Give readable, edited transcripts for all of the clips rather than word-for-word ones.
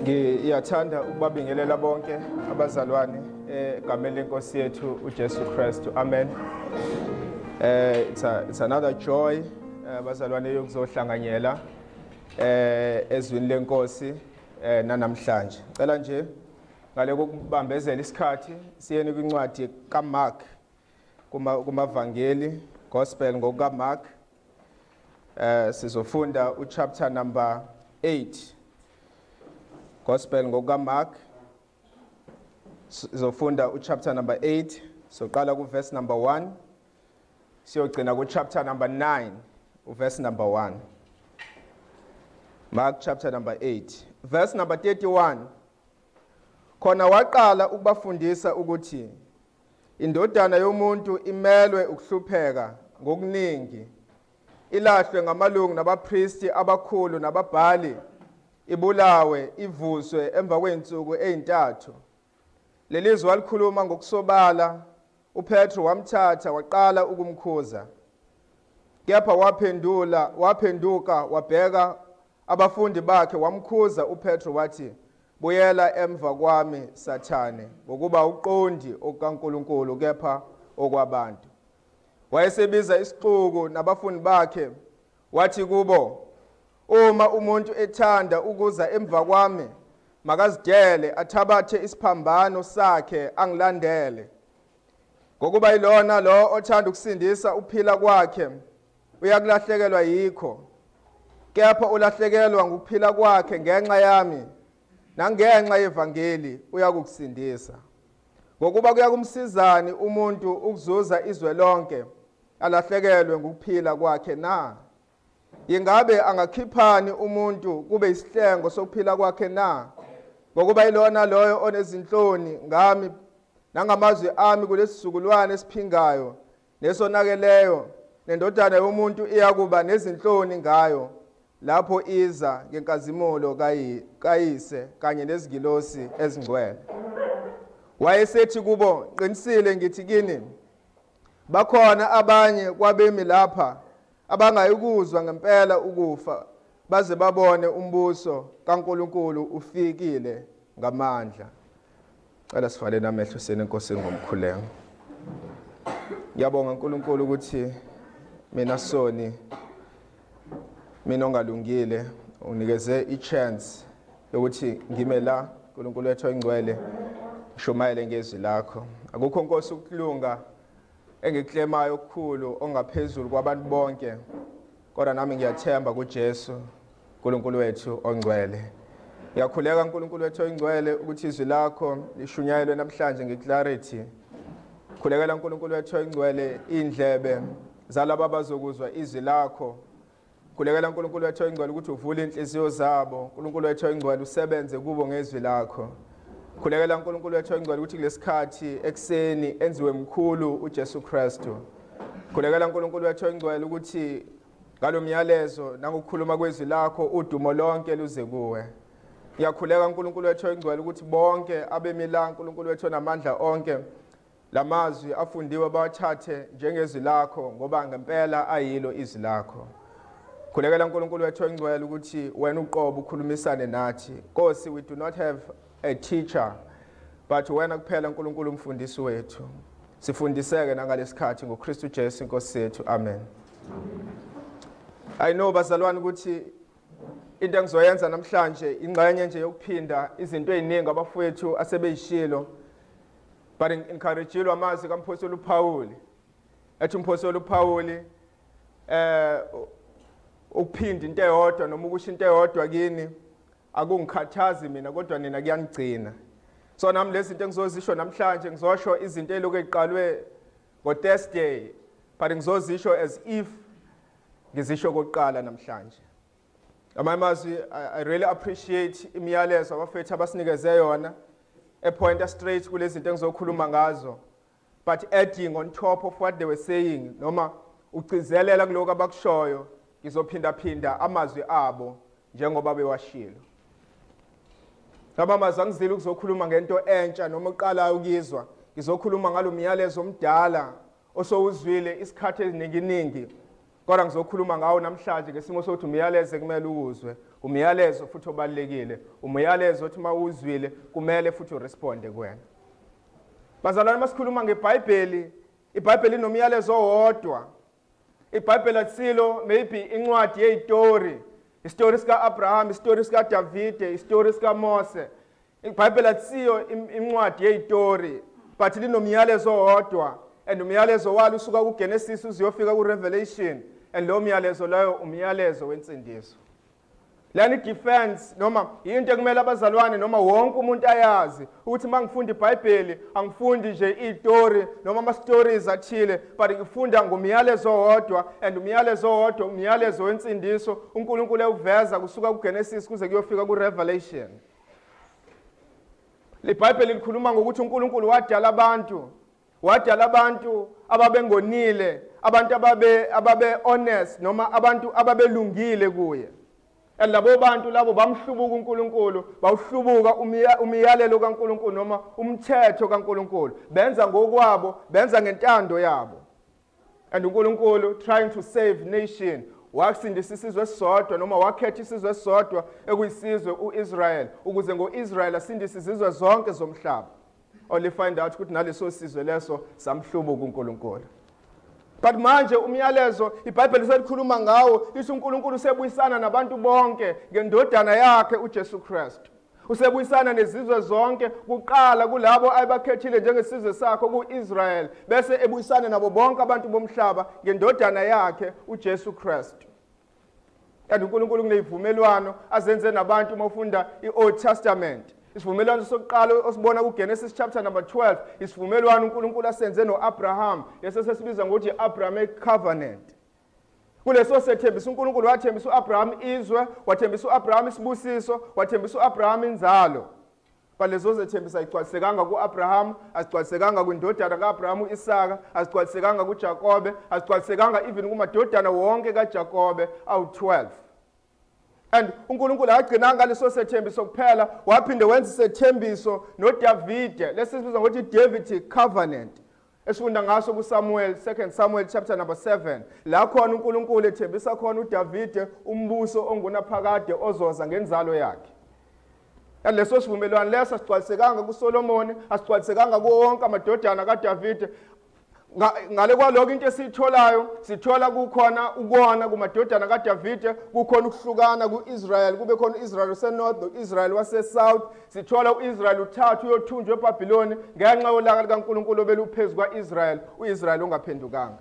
Ngiyathanda ukubabingelela bonke abazalwane egameni lenkosi yethu uJesu Kristu. Amen. It's another joy abazalwane yokuzohlanganyela ezwini lenkosi namhlanje. Cela nje ngale kokubambezela isikhathi siyeni kwincwadi kaMark kumavangeli gospel ngokukaMark. Sizofunda uchapter number 8. Gospel ngokukaMark sizofunda uchapter number 8, soqala kuverse number 1 siyogcina kuchapter number 9 uverse number 1. Mark chapter number 8 verse number 31. Khona waqala ukubafundisa ukuthi indodana yomuntu imelwe ukuhlupheka ngokuningi, ilahlwe ngamalungu nabapristi abakhulu nababhali, ibulawe ivuswe emva kwensuku eyintathu. Lelizwi walikhuluma ngokusobala. uPetro wamthatha waqala ukumkhuza. Kepha waphenduka wabheka abafundi bakhe wamkhuza uPetro wathi, buyela emva kwami Sathane, ngokuba uqondi okaNkulunkulu kepha okwabantu. Wayesebiza isixuku nabafundi bakhe wathi kubo, uma umuntu ethanda ukuza emva kwami, makazidele athabathe isiphambano sakhe angilandele. Ngokuba ilona lo othanda ukusindisa uphila kwakhe uyakulahlekelwa yikho, kepha ulahlekelwa ngokuphila kwakhe ngenxa yami nangenxa yevangeli uyakukusindisa. Ngokuba kuyakumsizani umuntu ukuzuza izwe lonke alahlekelwe ngokuphila kwakhe na? Ingabe angakhiphani umuntu kube isihlengo sokuphila kwakhe na? Ngokuba ilona loyo onezinhloni ngami nangamazwi ami kulesizukulwane esiphingayo nesonakeleyo, nendodana yomuntu iyakuba nezinhloni ngayo lapho iza ngenkazimulo kayise kanye nezingilosi ezingcwele. Wayesethi kubo, qinisile ngithi kini, bakhona abanye kwabemi lapha abangayikuzwa ngempela ukufa baze babone umbuso kaNkulunkulu ufikile ngamandla. Cela sivale namehlo sene enkosini ngomkhuleko. Ngiyabonga uNkulunkulu ukuthi mina ongalungile unikeze ichance yokuthi ngime la uNkulunkulu wethu oyingcwele ngishumayele ngezwi lakho. Akukho nkosi ukulunga engikuklemayo okukhulu ongaphezulu kwabantu bonke, kodwa nami ngiyathemba kuJesu uNkulunkulu wethu ongcwele. Ngiyakhuleka uNkulunkulu wethu oyingcwele ukuthi izwi lakho lishunyayelwe namhlanje ngeclarity. Khulekela uNkulunkulu wethu oyingcwele indlebe zalabo abazokuzwa izwi lakho. Khulekela uNkulunkulu wethu oyingcwele ukuthi uvule inhliziyo zabo. uNkulunkulu wethu oyingcwele usebenze kubo ngezwi lakho. Khulekela uNkulunkulu wethu oyingcwele ukuthi kulesikhathi ekseni enziwe mkhulu uJesu Kristu. Khulekela uNkulunkulu wethu oyingcwele ukuthi ngalomyalezo nangokukhuluma kwezwi lakho udumo lonke luze kuwe. Ngiyakhuleka uNkulunkulu wethu oyingcwele ukuthi bonke abemila uNkulunkulu wethu namandla onke lamazwi afundiwe bawathathe njengezwi lakho, ngoba ngempela ayilo izwi lakho. Khulekela uNkulunkulu wethu oyingcwele ukuthi wena uqobo ukhulumisane nathi. Nkosi, we do not have a teacher, but wena kuphela uNkulunkulu umfundisi wethu. Sifundiseke nangalesikhathi ngoKristu Jesu inkosi yethu. Amen. I know bazalwane ukuthi into engizoyenza namhlanje ingxenye nje yokuphinda izinto eziningi abafowethu asebeyishilo, but encourageilwa amazwi kaMphostoli uPaul. Ethi uMphostoli uPaul ukuphinda into eyodwa noma ukusho into eyodwa kini akungikhathazi mina, kodwa nina kuyangigcina. So nami lezi zinto engizozisho namhlanje ngizosho izinto eziloku eziqalwe ngoThursday, but ngizozisho as if ngizisho kokuqala namhlanje. Amazwi, I really appreciate imiyalezo abafethu abasinikeze yona epointer straight kulezi zinto engizokhuluma ngazo, but adding on top of what they were saying, noma ucizelela kuloko abakushoyo, ngizophinda amazwi abo njengoba bewashilo. Amazwi angizile ukuzokhuluma ngento entsha noma uqala ukuyizwa, ngizokhuluma ngalo myalezo omdala osowuzwile isikhathi eziningi Kodwa ngizokhuluma ngawo namhlanje ngesimo sokuthi umyalezo kumele uwuzwe, umyalezo futhi obalekile, umyalezo othi mawuzwile kumele futhi uresponde kuwena. Bazalwane, masikhuluma ngeBhayibheli, iBhayibheli inomyalezo owodwa. iBhayibheli atsilo maybe incwadi yezitori, istory sika Abraham, istory sika David, istory sika Mose. iBhayibheli atsiyo incwadi yezitori, but linomyalezo owodwa, and umyalezo walo usuka kuGenesis uziyofika kuRevelation, and lo myalezo layo umyalezo wensindiso. Lani defense noma into ekumele abazalwane noma wonke umuntu ayazi ukuthi mangifunda iBhayibheli angifundi nje izitori noma ama stories athile, but ngifunda ngomyalezo owodwa, and umyalezo owodwa umyalezo wensindiso uNkulunkulu eveza kusuka kuGenesis kuze kuyofika kuRevelation. LeBhayibheli likhuluma ngokuthi uNkulunkulu wadala abantu ababengonile, abantu ababe honest noma abantu ababelungile kuye. Labo bantu labo bamhlubuka uNkulunkulu, bawuhlubuka umyalelo kaNkulunkulu noma umthetho kaNkulunkulu, benza ngokwabo, benza ngentando yabo. And uNkulunkulu trying to save nation, wakusindisa isizwe esisodwa noma wakhetha isizwe esisodwa ekuyisizwe uIsrael, ukuze ngoIsrael asindise izizwe zonke zomhlaba. Only find out ukuthi naleso sizwe leso samhlubuka uNkulunkulu. But manje umyalezo iBhayibheli selikhuluma ngawo, lithi uNkulunkulu usebuyisana nabantu bonke ngendodana yakhe uJesu Kristu. Usebuyisana nezizwe zonke, kuqala kulabo abakhethile njengesizwe sakho kuIsrael, bese ebuyisana nabo bonke abantu bomhlaba ngendodana yakhe uJesu Kristu. And uNkulunkulu kunezivumelwano azenze nabantu mawufunda iOld Testament. Isivumelwano sokuqala osibona kuGenesis chapter number 12, isivumelwano uNkulunkulu asenze noAbraham, leso sesibiza ngokuthi Abrahamic covenant. Kuleso sethembisa uNkulunkulu wathembisa uAbraham izwe, wathembisa uAbraham isibusiso, wathembisa uAbraham inzalo. Balezo zethembisa ayigcwalisekanga kuAbraham, azigcwalisekanga kwindodana kaAbraham uIsaka, azigcwalisekanga kuJakobe, azigcwalisekanga even kumadodana wonke kaJakobe awu12. And uNkulunkulu agcina ngaleso sethembiso kuphela, waphinde wenza isethembiso noDavid, lesisibiza ngokuthi Davidic covenant. Esifunda ngaso kuSamuel, 2 Samuel chapter number 7. La khona uNkulunkulu ethembisa khona uDavid umbuso ongunaphakade ozoza ngenzalo yakhe. Leso sivumelwano leso asigcwalisekanga kuSolomon, asigcwalisekanga kuwonke amadodana kaDavid. Ngale kwaloko into esitholayo, sithola kukhona ukona kumadodana kaDavid, kukhona ukuhlukana kuIsrael, kube khona uIsrael wasenorth noIsrael wasesouth. Sithola uIsrael uthathu uyothunjwa eBhabhiloni ngenxa yolaka likaNkulunkulu obeluphezu kwaIsrael, uIsrael ongaphendukanga.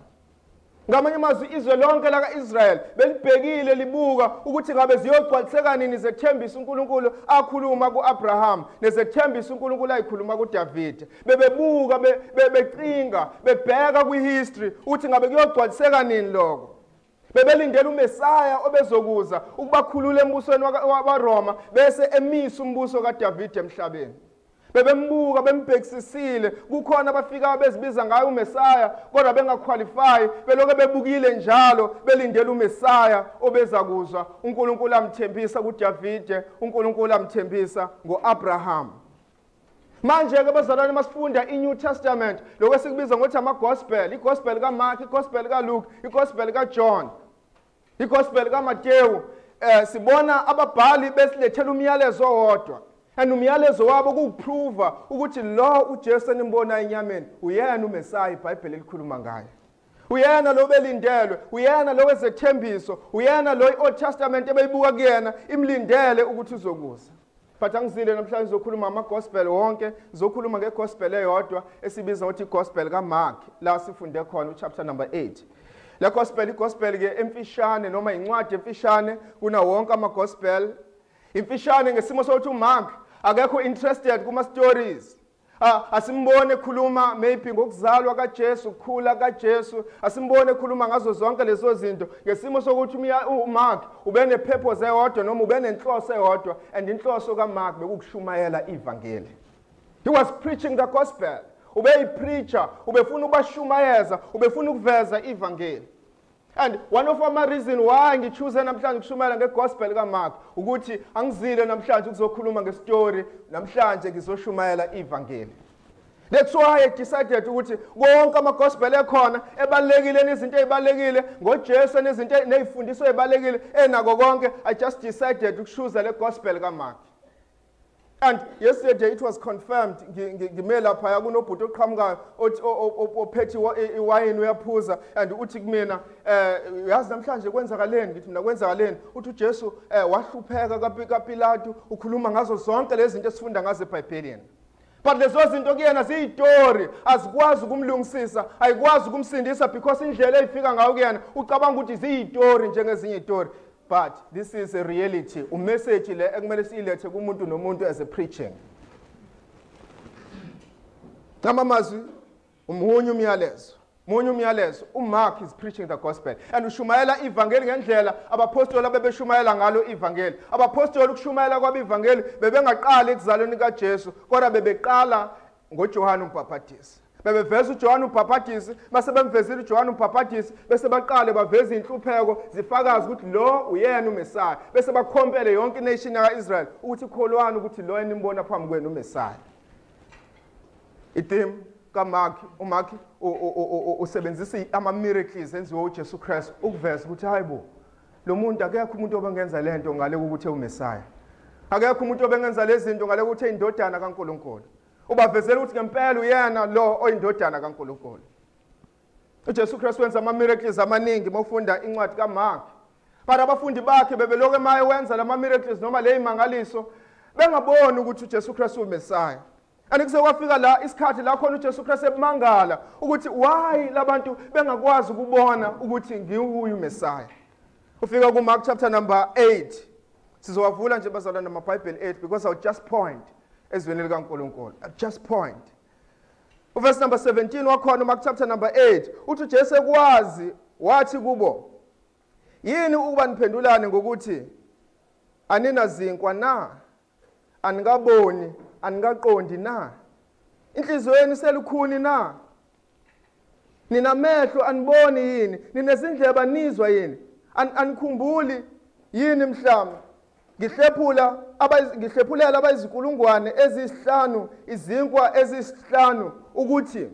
Ngamanye amazwi izwe lonke lakaIsrael belibhekile libuka ukuthi ngabe ziyogcwaliseka nini zethembisa uNkulunkulu akhuluma kuAbraham, nezethembisa uNkulunkulu ayikhuluma kuDavid. Bebebuka becinga, bebheka kwihistory ukuthi ngabe kuyogcwaliseka nini lokho. Bebelindela uMesaya obezokuza ukubakhulula embusweni wabaRoma bese emisa umbuso kaDavid emhlabeni. Bebembuka bembhekisisile, kukhona abafika bezibiza ngayo uMesaya kodwa bengaqualify, beloke bebukile njalo belindela uMesaya obeza kuzwa. uNkulunkulu amthembisa kuDavid, uNkulunkulu amthembisa ngoAbraham. Manje ke bazalwane masifunda iNew Testament, lokho esikubiza ngokuthi ama-gospel, igospel kaMark, igospel kaLuke, igospel kaJohn, igospel kaMateyu, sibona ababhali besilethela umyalezo owodwa. And umyalezo wabo kuprova ukuthi lo uJesu enimbona enyameni uyena uMesaya iBhayibheli elikhuluma ngaye. Uyena lo belindelwe, uyena lo wezethembiso, uyena lo iOld Testament ebeyibuka kuyena imlindele ukuthi uzokuza. But angizile namhlanje ngizokhuluma ama-gospel wonke, ngizokhuluma ngegospel eyodwa esibiza ngokuthi igospel kaMark, la sifunde khona uchapter number 8. Le gospel igospel ke emfishane noma incwadi emfishane kuna wonke ama-gospel. Imfishane ngesimo sokuthi uMark akekho interested kuma stories. Asimbone khuluma maybe ngokuzalwa kaJesu, ukukhula kaJesu, asimbone khuluma ngazo zonke lezo zinto ngesimo sokuthi uMark ube nepurpose eyodwa noma ube nenhloso eyodwa, and inhloso kaMark bekukushumayela ivangeli. He was preaching the gospel. Ube yipreacher, ubefuna ubashumayeza, ubefuna ukuveza ivangeli. And one of my reasons why ngichoose namhlanje ukushumayela ngegospel kaMark ukuthi angizile namhlanje ukuzokhuluma ngestory, namhlanje ngizoshumayela ivangeli. That's why I decided ukuthi konke ama-gospel ekhona ebalekile nezinto ezibalekile ngoJesu nezinto nezifundiso ezibalekile enako konke. I just decided to choose le gospel kaMark. And yesterday it was confirmed ngime lapha kunobhuti oqhamukayo ophethe iwayini uyaphuza and uthi kumina yazi namhlanje kwenzakaleni ngithi mina kwenzakaleni uthi uJesu wahlupheka kaPilato ukhuluma ngazo zonke lezi zinto esifunda ngazo eBhayibhelini. But lezo zinto kuyena ziyitori azikwazi ukumlungisisa ayikwazi ukumsindisa because indlela eyifika ngayo kuyena ucabanga ukuthi ziyitori njengezinye izitori. But this is a reality. Message le ekumele silethe kumuntu nomuntu as a preaching. Ngamamazwi umunye umyalezo. Munye umyalezo. uMark is preaching the gospel. And ushumayela ivangeli ngendlela abapostoli abebeshumayela ngalo ivangeli. Abapostoli ukushumayela kwabivangeli bebengaqali ekuzalweni kaJesu kodwa bebeqala ngoJohane uMbhaphatisi. Bebeveza uJohane uMbhaphatisi base bemvezile uJohane uMbhaphatisi bese baqale baveza inhlupheko zifakaza ukuthi lo uyena uMesiya bese bakhompele yonke ination yaIsrael ukuthi kholwana ukuthi lo enimbona phambi kwenu uMesiya. Itheme kaMark uMark usebenzisa ama miracles enziwe uJesu Christ ukuveza ukuthi hayibo lo muntu akekho umuntu obengenza lento ngale ukuthi uMesiya. Akekho umuntu obengenza lezi zinto ngale ukuthi indodana kaNkulunkulu. Ubavezela ukuthi ngempela uyena lo oyindodana kaNkulunkulu. uJesu Christ wenza ama miracles amaningi mawufunda incwadi kaMark. But abafundi bakhe bebeloke emaye wenza lama miracles noma le imangaliso bengaboni ukuthi uJesu Christ uMesiya. And kusekwafika la isikhathi la khona uJesu Christ ebmangala ukuthi why labantu bengakwazi ukubona ukuthi ngiwuyu uMesiya. Ufika kuMark chapter number 8. Sizowavula nje bazalwana amaBhayibheli 8 because I'll just point ezweni likaNkulunkulu. Just point. Verse number 17 wakhona uMark chapter number 8 uthi uJesu ekwazi wathi kubo yini ukuba niphendulane ngokuthi aninazinkwa na anikaboni anikaqondi na inhliziyo yenu selukhuni na ninamehlo aniboni yini ninezindlebe anizwa yini anikhumbuli yini mhlawumbe ngihlephulela abayizinkulungwane ezisihlanu izinkwa ezisihlanu ukuthi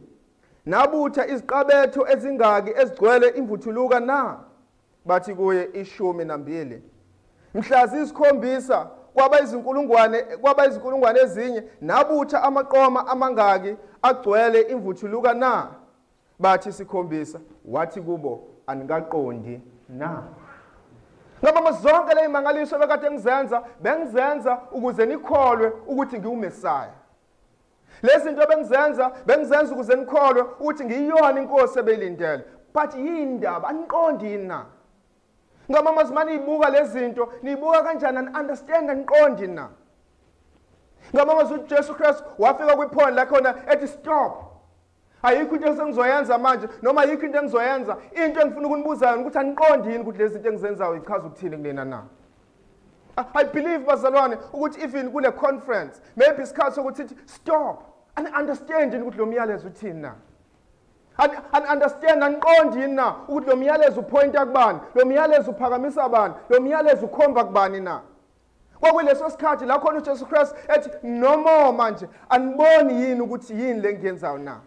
nabutha iziqabetho ezingaki ezigcwele imvuthuluka na bathi kuye 12 mhlazi isikhombisa kwabayizinkulungwane ezinye nabutha amaqoma amangaki agcwele imvuthuluka na bathi sikhombisa wathi kubo anikaqondi na. Ngaba zonke le imangaliso bekade bengizenza ukuze nikholwe ukuthi ngiwuMesiya. Lezi zinto bengizenza ukuze nikholwe ukuthi ngiyiyona inkosi ebelindele. But yindaba aniqondi na? Ngaba mazimani ibuka lezi zinto nibuka kanjani and understand aniqondi na? Ngaba uJesu Christ wafika kwiphone la khona ethi stop. Ayikho into engizoyenza manje noma ayikho into engizoyenza into engifuna ukunibuza ukuthi aniqondi yini ukuthi lezi zinto engizenzayo ichaza ukuthini kulena na. I believe bazalwane ukuthi even kule conference maybe isikhathi sokuthi stop and understand ukuthi lo myalezo uthini na. And understand aniqondi yini na ukuthi lo myalezo upointa kubani lo myalezo uphakamisa bani lo myalezo ukhomba kubani na. Kwakuleso sikhathi la khona uJesu Christ ethi no more manje aniboni yini ukuthi yini le ngiyenzayo na.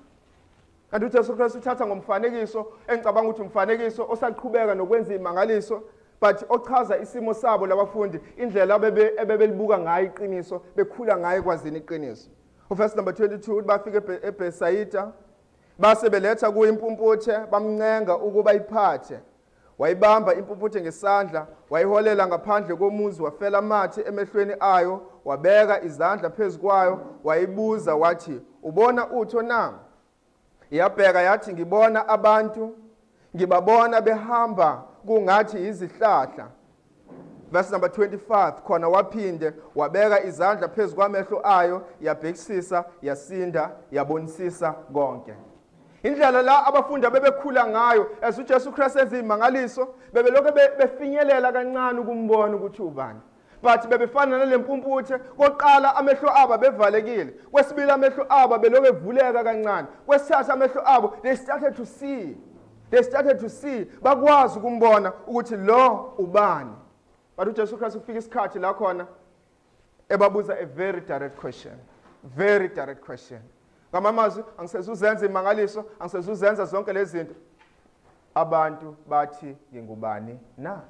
Kanti uJesu Christ uthatha ngomfanekiso engicabanga ukuthi umfanekiso osaqhubeka nokwenza imangaliso but ochaza isimo sabo labafundi indlela abebelibuka ngayo iqiniso bekhula ngayo kwazini iqiniso. Verse number 22 bafika eBhesayida base beletha kuye impumputhe bamncenga ukuba iphathe. Wayibamba impumputhe ngesandla wayiholela ngaphandle komuzi wafela amathe emehlweni ayo wabeka izandla phezukwayo wayibuza wathi ubona utho na? Iyabheka yathi ngibona abantu ngibabona behamba kungathi izihlahla. Verse number 25 khona waphinde wabeka izandla phezukwamehlo ayo yabhekisisa yasinda yabonisisa konke. Indlela la abafundi bebekhula ngayo as uJesu Christ ezimangaliso bebeloke befinyelela kancane ukumbona ukuthi ubani. But bebefana nalempumputhe koqala amehlo aba bevalekile kwesibili amehlo aba beloke evuleka kancane kwesithathu amehlo abo they started to see bakwazi ukumbona ukuthi lo ubani. But uJesu Christ ufika isikhathi la khona ebabuza a very direct question Ngamamazwi angisezuzenza imangaliso, angisezuzenza zonke lezi zinto. Abantu bathi ngingubani na?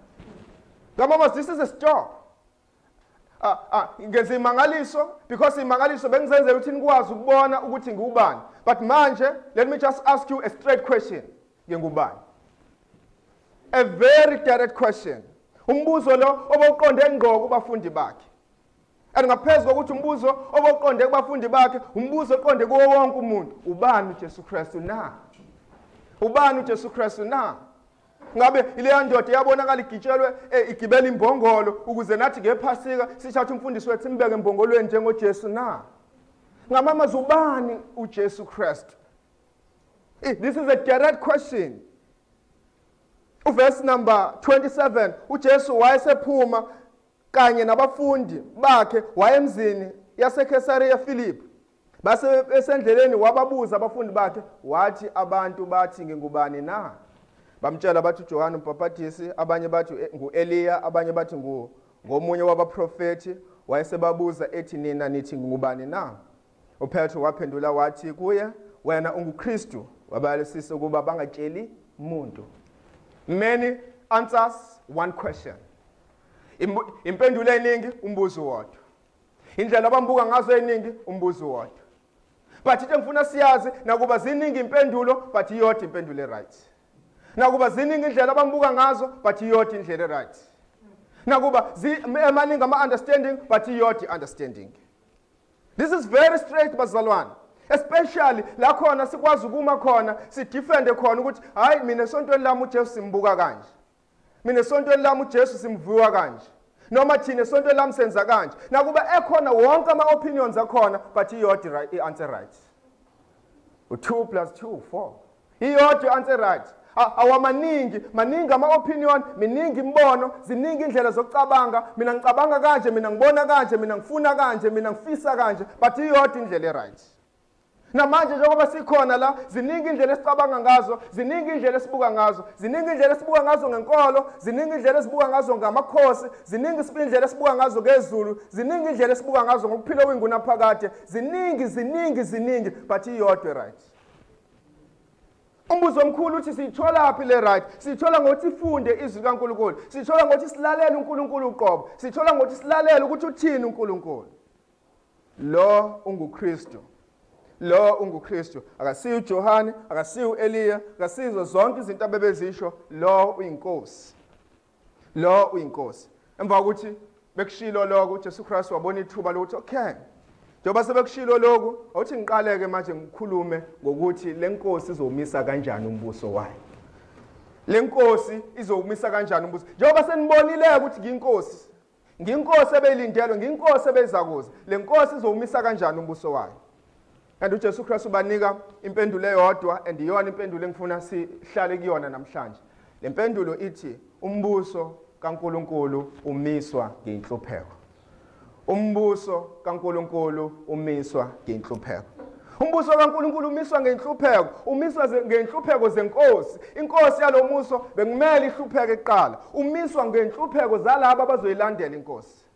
Ngamamazwi this is a store. Ngenza imangaliso because imangaliso bengizenzela ukuthi nikwazi ukubona ukuthi ngubani. But manje let me just ask you a straight question. Ngingubani? A very direct question. Umbuzo lo obawuqonde ngqo kubafundi bakhe. Angaphezulu ukuthi umbuzo obawuqonde kubafundi bakhe, umbuzo oqonde kuwo wonke umuntu. Ubani uJesu Kristu na? Ubani uJesu Kristu na? Ngabe ile ndoda yabonakala igitshelwe igibela imbongolo ukuze nathi ngephasika sithathe umfundisi wethu simbeke embongolweni njengoJesu na? Ngamamazwi ubani uJesu Kristu? This is a direct question. Verse number 27, uJesu wayesephuma kanye nabafundi bakhe wayemzini yaseKesariya Philip. Base esendleleni wababuza abafundi bakhe wathi abantu bathi ngingubani na? Bamtshela bathi uJohane uMbhaphatisi, abanye bathi nguEliya, abanye bathi ngomunye wabaprofeti. Wayesebabuza ethi nina nithi ngingubani na? uPetro waphendula wathi kuye, wena unguKristu. Wabalisisa ukuba bangatsheli umuntu. Many answers, one question. Impendulo eningi umbuzo wodwa. Indlela abambuka ngazo eningi umbuzo wodwa. But into ngifuna siyazi nakuba ziningi impendulo but iyodwa impendulo right. Nakuba ziningi indlela abambuka ngazo but iyodwa indlela right. Nakuba emaningi ama understanding but iyodwa understanding. This is very straight bazalwane. Especially la khona sikwazi ukuma khona sidefende khona ukuthi hayi mina esontweni lami uJesu simbuka kanje. Mina esontweni lami uJesu simvuwa kanje. Noma thina esontweni lami senza kanje. Nakuba ekhona wonke ama opinions akhona but iyodwa right answer right. U2 + 2 4. Iyodwa answer right. Awamaningi ama opinion, miningi imbono, ziningi indlela zokucabanga. Mina ngicabanga kanje, mina ngibona kanje, mina ngifuna kanje, mina ngifisa kanje, but iyodwa indlela right. Namanje njengoba sikhona la ziningi indlela esicabanga ngazo, ziningi indlela esibuka ngazo, ziningi indlela esibuka ngazo ngenkolo, ziningi indlela esibuka ngazo ngamakhosi, ziningi indlela esibuka ngazo ngezulu, ziningi indlela esibuka ngazo ngokuphila kwinguna phakade, ziningi but iyodwa right. Umbuzo omkhulu uthi sithola phi le right? Sithola ngokuthi sifunde izwi kaNkulunkulu, sithola ngokuthi silalele uNkulunkulu uqobo, sithola ngokuthi silalele ukuthi uthini uNkulunkulu. Lo unguKristu. Lo unguKristu. Akasiyo uJohane, akasiyo uEliya, akasizo zonke izinto abebezisho. Lo uyinkosi. Lo uyinkosi. Emva ukuthi bekushilo lokho uJesu Kristu wabona ithuba lokuthi okay. Njengoba sebekushilo lokho, awuthi ngiqaleke manje ngikhulume ngokuthi lenkosi izomisa kanjani umbuso wayo. Lenkosi izomisa kanjani umbuso. Njengoba senibonile ukuthi nginkosi. Nginkosi ebeyilindelwe, nginkosi ebezakuza. Lenkosi izomisa kanjani umbuso wayo. And uJesu Kristu banika impendulo eyodwa and iyona impendulo engifuna sihlale kuyona namhlanje. Le mpendulo ithi umbuso kaNkulunkulu umiswa ngenhlupheko. Umbuso kaNkulunkulu umiswa ngenhlupheko. Umbuso kaNkulunkulu umiswa ngenhlupheko, umiswa ngenhlupheko zenkosi. Inkosi yalomuso bekumele ihlupheke eqala. Umiswa ngenhlupheko zalabo abazoyilandela inkosi.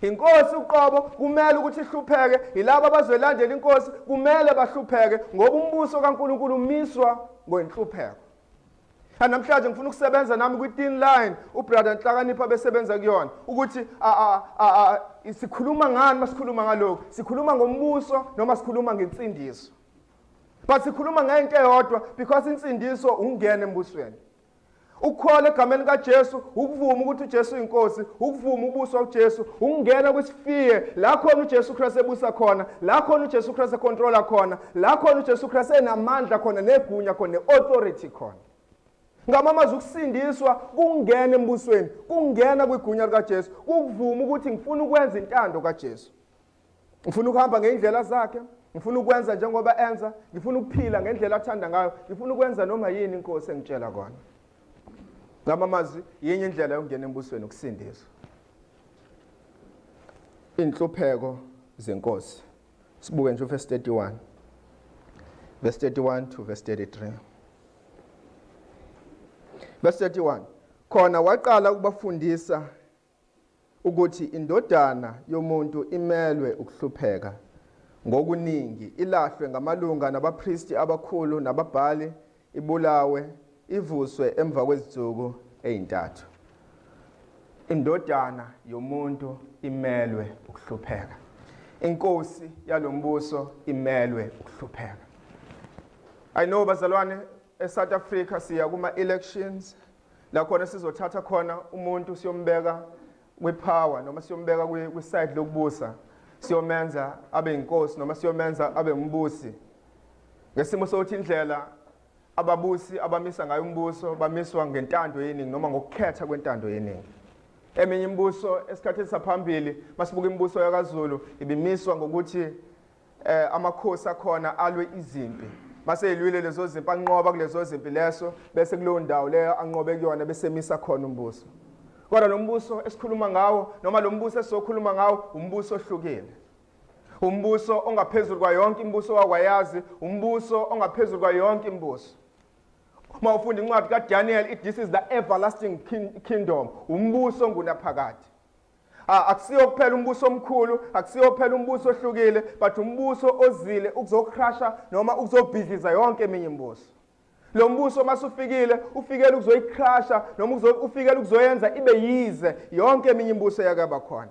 Inkosi uqobo kumele ukuthi ihlupheke, yilabo abazoyilandela inkosi kumele bahlupheke ngoba umbuso kaNkulunkulu umiswa ngenhlupheko. Namhlanje ngifuna ukusebenza nami kwi-thin line ubrother Nhlakanipha besebenza kuyona ukuthi sikhuluma ngani masikhuluma ngalokho, sikhuluma ngombuso noma sikhuluma ngensindiso. But sikhuluma ngento eyodwa because insindiso ungena embusweni. Ukukholwa egameni kaJesu, ukuvuma ukuthi uJesu inkosi, ukuvuma ubuso kaJesu, ungena kwisifiye la khona uJesu Kristu ebusa khona, la khona uJesu Kristu econtrola khona, la khona uJesu Kristu enamandla khona negunya khona neauthority khona. Ngamamazwi ukusindiswa kungena embusweni, kungena kwigunya likaJesu, ukuvuma ukuthi ngifuna ukwenza intando kaJesu. Ngifuna ukuhamba ngendlela zakhe, ngifuna ukwenza njengoba enza, ngifuna ukuphila ngendlela athanda ngayo, ngifuna ukwenza noma yini inkosi engitshela kona. Ngamamazwi yenye indlela yokungena embusweni ukusindiswa. Inhlupheko zenkosi. Sibuke nje verse 31. Verse 31 to verse 33. Verse 31. Khona waqala ukubafundisa ukuthi indodana yomuntu imelwe ukuhlupheka ngokuningi, ilahlwe ngamalunga nabapristi abakhulu nababhali, ibulawe, ivuswe emva kwezinsuku ezintathu. Indodana yomuntu imelwe ukuhlupheka. Inkosi yalombuso imelwe ukuhlupheka. I know bazalwane, eSouth Africa siya kuma elections la khona sizothatha khona umuntu siyombeka kwipower noma siyombeka kwiside lokubusa, siyomenza abe inkosi noma siyomenza abe umbusi. Ngesimo sokuthi indlela ababusi abamisa ngayo umbuso bamiswa ngentando yeningi noma ngokukhetha kwentando yeningi. Eminye imibuso esikhathini saphambili masibuka imibuso yakaZulu ibimiswa ngokuthi amakhosi akhona alwe izimpi. Mase elwile lezo zimpi anqoba kulezo zimpi leso bese kuleyo ndawo leyo anqobe kuyona bese emisa khona umbuso. Kodwa lo mbuso esikhuluma ngawo noma lo mbuso esizokhuluma ngawo umbuso ohlukile. Umbuso ongaphezulu kwa yonke imibuso wakwayazi, umbuso ongaphezulu kwa yonke imibuso. Uma ufunda incwadi kaDaniel, this is the everlasting kingdom, umbuso ngunaphakade. Akusiyo kuphela umbuso omkhulu, akusiyo kuphela umbuso ohlukile, but umbuso ozile ukuzokrasha noma ukuzobhidliza yonke eminye imibuso. Lo mbuso masufikile, ufikele ukuzoyikrasha noma ufikele ukuzoyenza ibe yize yonke eminye imibuso yakaba khona.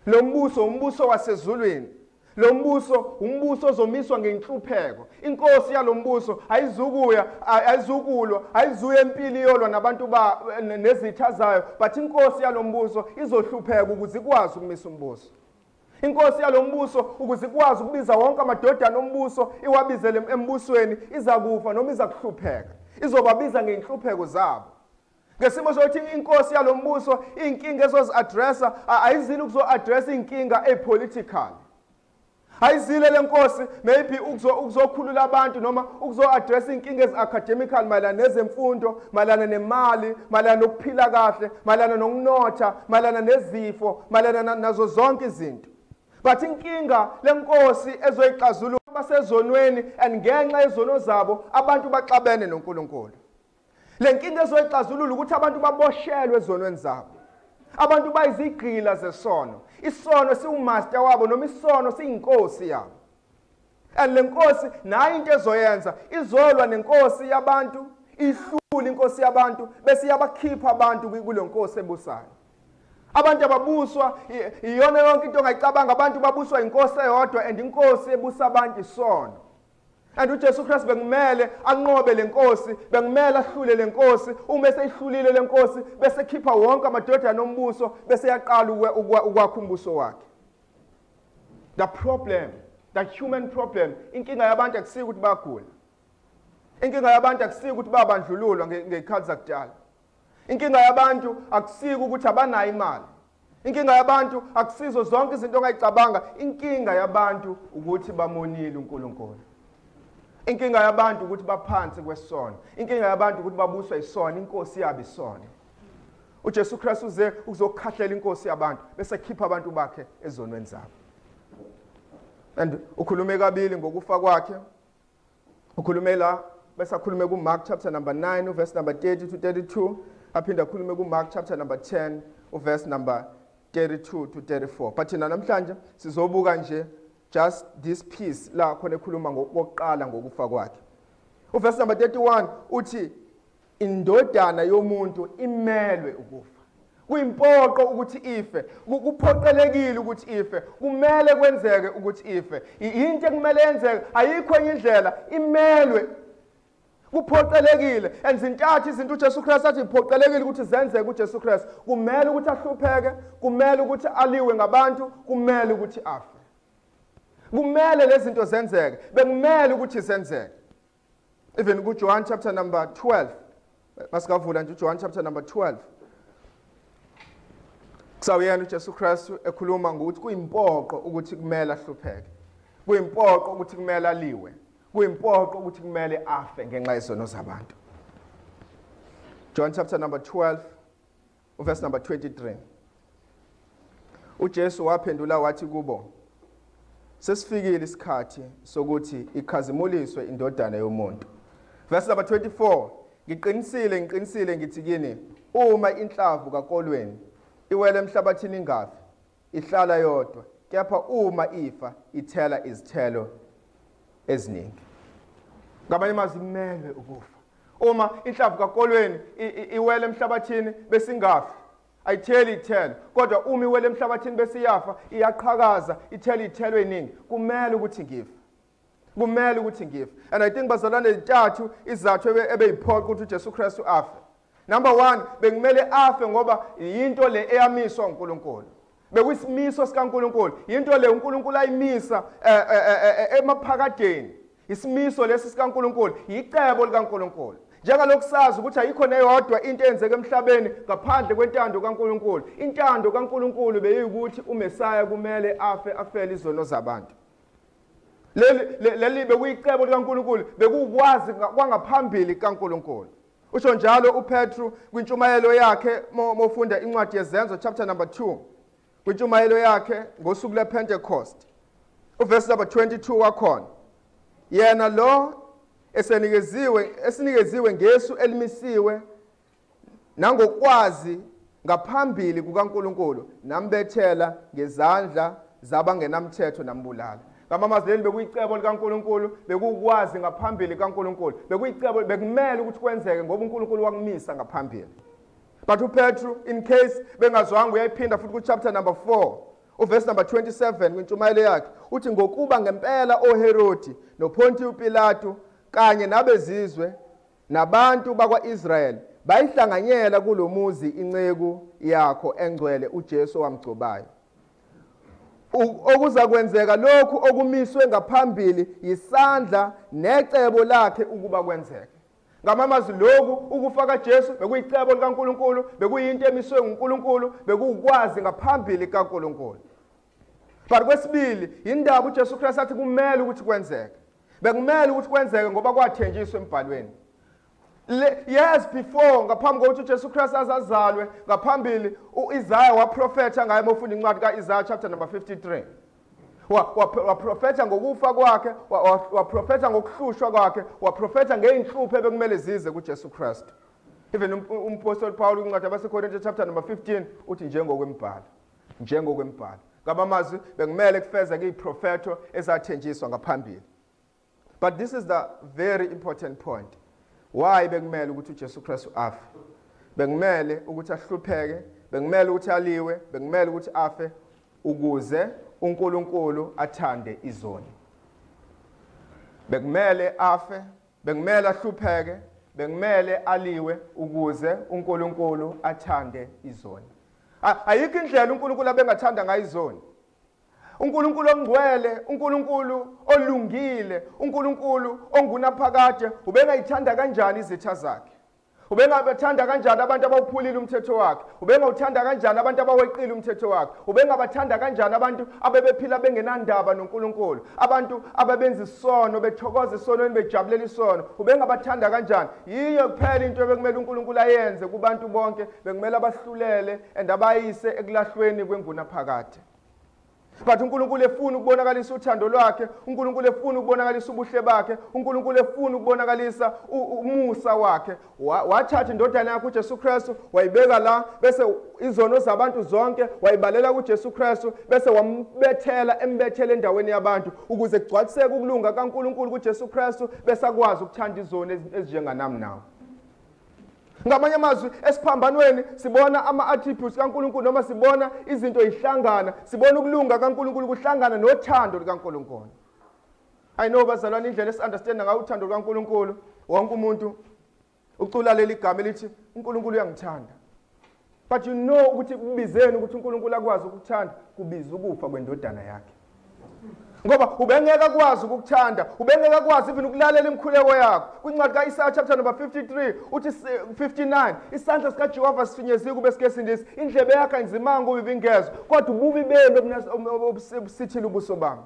Lo mbuso umbuso wasezulwini. Lo mbuso umbuso ozomiswa ngenhlupheko. Inkosi yalombuso ayizukulwa, ayizuye empili yolwa nabantu nezitha zayo, but inkosi yalombuso izohlupheka ukuze ikwazi ukumisa umbuso. Inkosi yalombuso ukuze ikwazi ukubiza wonke amadodana ombuso iwabizele embusweni izakufa noma izakuhlupheka. Izobabiza ngenhlupheko zabo. Ngesimo sokuthi inkosi yalombuso inkinga ezozi-addressa ayizile ukuzo-addressa inkinga epolitical. Ayizile lenkosi maybe ukuzokhulula abantu noma ukuzo-addressa inkinga ezi-academical mayelana nezemfundo, mayelana nemali, mayelana nokuphila kahle, mayelana nokunotha, mayelana nezifo, mayelana nazo zonke izinto. But inkinga lenkosi ezoyixazulula basezonweni and ngenxa yezono zabo abantu baxabene noNkulunkulu. Lenkinga ezoyixazulula ukuthi abantu baboshelwe ezonweni zabo. Abantu bayizigqila zesono. Isono siwumaster wabo noma isono siyinkosi yabo. And lenkosi nayo into ezoyenza izolwa nenkosi yabantu, ihlule inkosi yabantu bese yabakhipha abantu kulo nkosi ebusayo. Abantu ababuswa iyona yonke into ongayicabanga, abantu babuswa inkosi eyodwa and inkosi ebusa abantu isono. And uJesu Christ bekumele anqobe lenkosi, bekumele ahlule lenkosi, uma eseyihlulile lenkosi bese khipha wonke amadodana ombuso bese yaqala ukwakha umbuso wakhe. The problem, the human problem, inkinga yabantu akusiki ukuthi bagula. Inkinga yabantu akusiki ukuthi babandlululwa ngekhathi zakudala. Inkinga yabantu akusiki ukuthi abanayo imali. Inkinga yabantu akusizo zonke izinto ongayicabanga, inkinga yabantu ukuthi bamonile uNkulunkulu. Inkinga yabantu ukuthi baphansi kwesono. Inkinga yabantu ukuthi babuswa isono, inkosi yabo isono. uJesu Christ uze ukuzokhahlela inkosi yabantu bese khipha abantu bakhe ezonweni zabo. And ukhulume kabili ngokufa kwakhe. Ukhulume la bese akhulume kuMark chapter number 9 verse number 30 to 32, aphinda akhulume kuMark chapter number 10 verse number 32 to 34. But namhlanje sizobuka nje just this piece la khona ekhuluma ngokuqala ngokufa kwakhe. Verse number 31 uthi indodana yomuntu imelwe ukufa. Kuyimpoqo ukuthi ife, kuphoqelekile ukuthi ife, kumele kwenzeke ukuthi ife. Into ekumele yenzeke ayikho enye indlela, imelwe. Kuphoqelekile and zintathu izinto uJesu Christ athi iphoqelekile ukuthi zenzeke uJesu Christ. Kumele ukuthi ahlupheke, kumele ukuthi aliwe ngabantu, kumele ukuthi afe. Kumele lezi zinto zenzeke, bekumele ukuthi zenzeke. Even kuJohn chapter number 12. Masikavula nje uJohn chapter number 12. Kusawuyena uJesu Christ ekhuluma ngokuthi kuyimpoqo ukuthi kumele ahlupheke. Kuyimpoqo ukuthi kumele aliwe. Kuyimpoqo ukuthi kumele afe ngenxa yezono zabantu. John chapter number 12 verse number 23. uJesu waphendula wathi kubo, sesifikile isikhathi sokuthi ikhazimuliswe indodana yomuntu. Verse number 24. Ngiqinisile ngithi kini, uma inhlavu kakolweni iwele emhlabathini ingafi, ihlala yodwa, kepha uma ifa ithela izithelo eziningi. Ngamanye amazwi kumele ukufa. Uma inhlavu kakolweni iwele emhlabathini bese ingafi, ayitheli ithelo. Kodwa uma iwele emhlabathini bese iyafa, iyaqhakaza, ithela izithelo eziningi. Kumele ukuthi ngife. Kumele ukuthi ngife. And I think bazalwane ezintathu izathu ebeyiphoqa ukuthi uJesu Kristu afe. Number 1, bekumele afe ngoba into le eyamiswa uNkulunkulu. Bekuyisimiso sikaNkulunkulu. Into le uNkulunkulu ayimisa emaphakadeni. Isimiso lesi sikaNkulunkulu, icebo likaNkulunkulu. Njengalokhu sazi ukuthi ayikho neyodwa into eyenzeke emhlabeni ngaphandle kwentando kaNkulunkulu. Intando kaNkulunkulu beyikuthi uMesaya kumele afe afele izono zabantu. Leli bekuyicebo likaNkulunkulu, bekukwazi kwangaphambili kaNkulunkulu. Usho njalo uPetru kwintshumayelo yakhe mofunda incwadi yezenzo chapter number 2. Kwintshumayelo yakhe ngosuku lePentecost. Uverse number 22 wakhona. Yena lo esinigeziwe ngesu elimisiwe nangokwazi ngaphambili kukaNkulunkulu nambethela ngezandla zabangenamthetho nambulala. Ngamamazwi bekuyicebo likaNkulunkulu, bekukwazi ngaphambili kaNkulunkulu. Bekuyicebo bekumele ukuthi kwenzeke ngoba uNkulunkulu wakumisa ngaphambili. But uPetru in case bengazwanga uyayiphinda futhi ku chapter number 4, uverse number 27 kwintshumayelo yakhe, uthi ngokuba ngempela oHerodi noPontius Pilato kanye nabezizwe nabantu bakwaIsrael bayihlanganyela kulomuzi inceku yakho engcwele uJesu wamgcobayo. Okuza kwenzeka lokhu okumiswe ngaphambili isandla necebo lakhe ukuba kwenzeke. Ngamamazwi lokhu ukufaka Jesu bekuyicebo likaNkulunkulu, bekuyinto emiswe nguNkulunkulu, bekukwazi ngaphambili kaNkulunkulu. But kwesibili indaba uJesu Kristu athi kumele ukuthi kwenzeke. Bekumele ukuthi kwenzeke ngoba kwathenjiswa embhalweni. Yes, before ngaphambi kokuthi uJesu Kristu azazalwe ngaphambili uIsaiah waprofetha ngaye mofunda incwadi kaIsaiah chapter number 53. Waprofetha ngokufa kwakhe, waprofetha ngokuhlushwa kwakhe, waprofetha ngeinhlupho bekumele zize kuJesu Kristu. Even uMapostle Paul incwadi yabaseKorinte chapter number 15 uthi njengokwembhalo. Ngamamazwi bekumele kufezeke iprofeto ezathenjiswa ngaphambili. But this is the very important point. Why bekumele ukuthi uJesu Kristu afe? Bekumele ukuthi ahlupheke, bekumele ukuthi aliwe, bekumele ukuthi afe ukuze uNkulunkulu athande izoni. Bekumele afe, bekumele ahlupheke, bekumele aliwe ukuze uNkulunkulu athande izoni. Ayikho indlela uNkulunkulu abengathanda ngayo izoni. uNkulunkulu ongcwele, uNkulunkulu olungile, uNkulunkulu ongunaphakade, ubengayithanda kanjani izitha zakhe? Ubengabathanda kanjani abantu abawuphulile umthetho wakhe? Ubengawuthanda kanjani abantu abaweqile umthetho wakhe? Ubengabathanda kanjani abantu abebephila bengenandaba noNkulunkulu? Abantu ababenza isono, bethokoza isono bejabulela isono. Ubengabathanda kanjani? Yiyo kuphela into ebekumele uNkulunkulu ayenze kubantu bonke, bekumele abahlulele endabayise ekulahlweni kwengunaphakade. But uNkulunkulu efuna ukubonakalisa uthando lwakhe, uNkulunkulu efuna ukubonakalisa ubuhle bakhe, uNkulunkulu efuna ukubonakalisa umusa wakhe. Wathatha indodana yakhe uJesu Kristu, wayibeka la, bese izono zabantu zonke wayibalela kuJesu Kristu, bese embethela endaweni yabantu ukuze kugcwaliseke ukulunga kaNkulunkulu kuJesu Kristu, bese akwazi ukuthanda izono ezinjenganami nawe. Ngamanye amazwi esiphambanweni sibona ama-attributes kaNkulunkulu noma sibona izinto ihlangana, sibona ukulunga kaNkulunkulu kuhlangana nothando likaNkulunkulu. I know bazalwane indlela esi-understanda ngayo uthando likaNkulunkulu, wonke umuntu ucula leli gama elithi uNkulunkulu uyangithanda. But you know ukuthi kubizeni ukuthi uNkulunkulu akwazi ukukuthanda, kubiza ukufa kwendodana yakhe. Ngoba ubengeka kwazi ukukuthanda, ubengeka kwazi even ukulalela imikhuleko yakho. Kwincwadi kaIsaiah chapter number 53 uthi 59, isandla sikaJehova sifinyezile kube sikesindisa, indlebe yakhe ayinzimanga ukuba ibingezwe, kodwa ububi benu obusithile ubuso bami.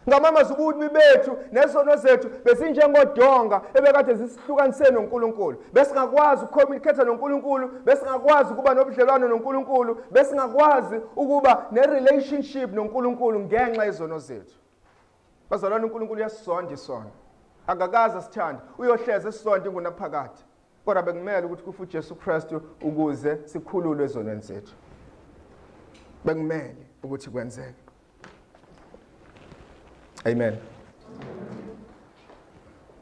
Ngamamazwi ububi bethu nezono zethu besinjengodonga ebekade zisihlukanise noNkulunkulu. Besingakwazi ukucommunicate noNkulunkulu, besingakwazi ukuba nobudlelwano noNkulunkulu, besingakwazi ukuba nerelationship noNkulunkulu ngenxa yezono zethu. Bazalwane uNkulunkulu uyasisonda isono. Akakaze asithande, uyohleza esisonda ingunaphakade. Kodwa bekumele ukuthi kufe uJesu Kristu ukuze sikhululwe ezonweni zethu. Bekumele ukuthi kwenzeke. Amen.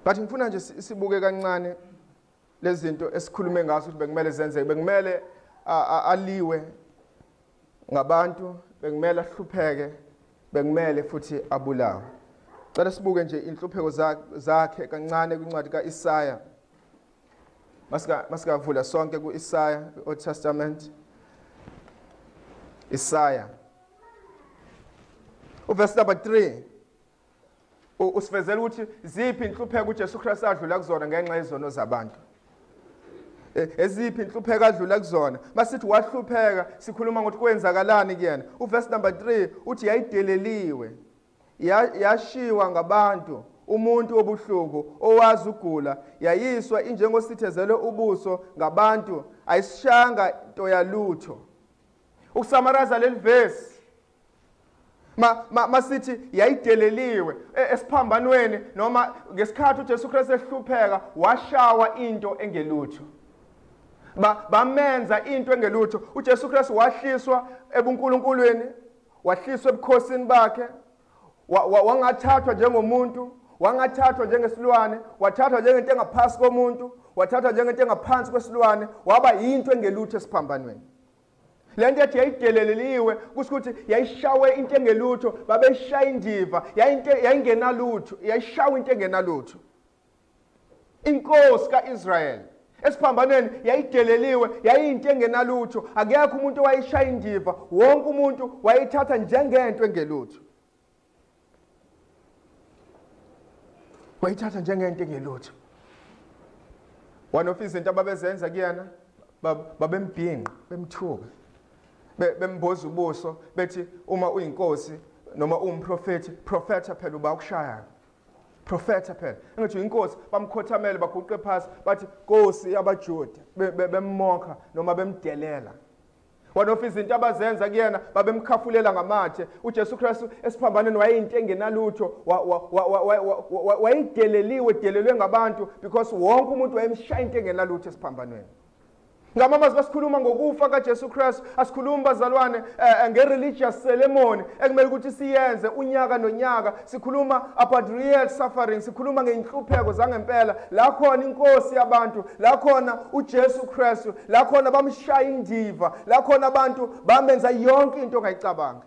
But ngifuna nje sibuke kancane lezi zinto esikhulume ngazo ukuthi bekumele zenzeke, bekumele aliwe ngabantu, bekumele ahlupheke, bekumele futhi abulawe. Cela sibuke nje inhlupheko zakhe kancane kwincwadi kaIsaya. Masikavula sonke kuIsaya, Old Testament. Isaya. Verse number 3. Usivezela ukuthi ziphi inhlupheko uJesu Kristu adlula kuzona ngenxa yezono zabantu. Eziphi inhlupheko adlula kuzona. Masithi wahlupheka sikhuluma ngokuthi kwenzakalani kuyena. Verse number 3 uthi yayideleliwe. Yashiwa ngabantu, umuntu obuhlungu owazi ugula, yayiswa injengosithezele ubuso ngabantu, ayisishanga into yalutho. Ukusamaraza leli verse masithi yayideleliwe esiphambanweni noma ngesikhathi uJesu Kristu ehlupheka washawa into engelutho. Bamenza into engelutho. uJesu Kristu wahliswa ebuNkulunkulweni, wahliswa ebukhosini bakhe, wangathathwa njengomuntu, wangathathwa njengesilwane, wathathwa njengento engaphasi komuntu, wathathwa njengento engaphansi kwesilwane, waba yinto engelutho esiphambanweni. Lento ethi yayideleleliwe kusho ukuthi yayishawe into engelutho, babeshaya indiva, yayingenalutho, yayishawa into engenalutho. Inkosi kaIsrael esiphambanweni yayideleliwe, yayinto engenalutho, akekho umuntu owayishaya indiva, wonke umuntu wayithatha njengento engelutho. Wayithatha njengento engelutho. One of izinto ababezenza kuyena babembhinqa, bemthuka, bemboza ubuso, bethi uma uyinkosi noma uwumprofeti, profeta phela uba ukushaya. Profeta phela. Engathi inkosi bamkhothamele baguqe phansi bathi Nkosi yabaJuda, bemmokha noma bemdelela. One of izinto abazenza kuyena babemkhafulela ngamathe. uJesu Kristu esiphambanweni wayeyinto engenalutho, wayidelelwe ngabantu because wonke umuntu wayemshaya into engenalutho esiphambanweni. Ngamama basikhuluma ngokufa kaJesu Kristu, asikhuluma bazalwane nge-religious ceremony ekumele ukuthi siyenze unyaka nonyaka. Sikhuluma about real suffering, sikhuluma ngeinhlupheko zangempela. La khona inkosi yabantu, la khona uJesu Kristu, la khona bamshaya indiva, la khona abantu bamenza yonke into ongayicabanga.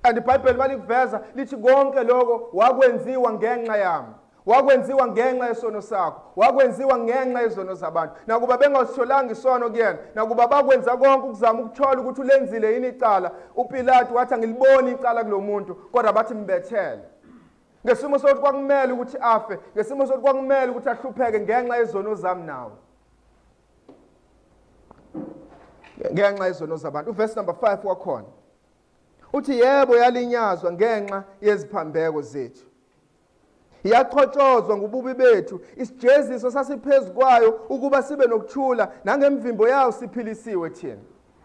And iBhayibheli balikuveza lithi konke lokho wakwenziwa ngenxa yami. Wakwenziwa ngenxa yesono sakho, wakwenziwa ngenxa yezono zabantu. Nakuba bengasitholanga isono kuyena, nakuba bakwenza konke ukuzama ukuthola ukuthi ulenzile yini icala, uPilato wathi angiliboni icala kulo muntu, kodwa bathi mbethele. Ngesimo sokuthi kwakumele ukuthi afe, ngesimo sokuthi kwakumele ukuthi ahlupheke ngenxa yezono zami nawe. Ngenxa yezono zabantu. Verse number 5 wakhona uthi yebo yalinyazwa ngenxa yeziphambeko zethu, yaqhotshozwa ngobubi bethu, isijeziso sasiphezu kwayo ukuba sibe nokuthula, nangemvimbo yayo siphilisiwe thina.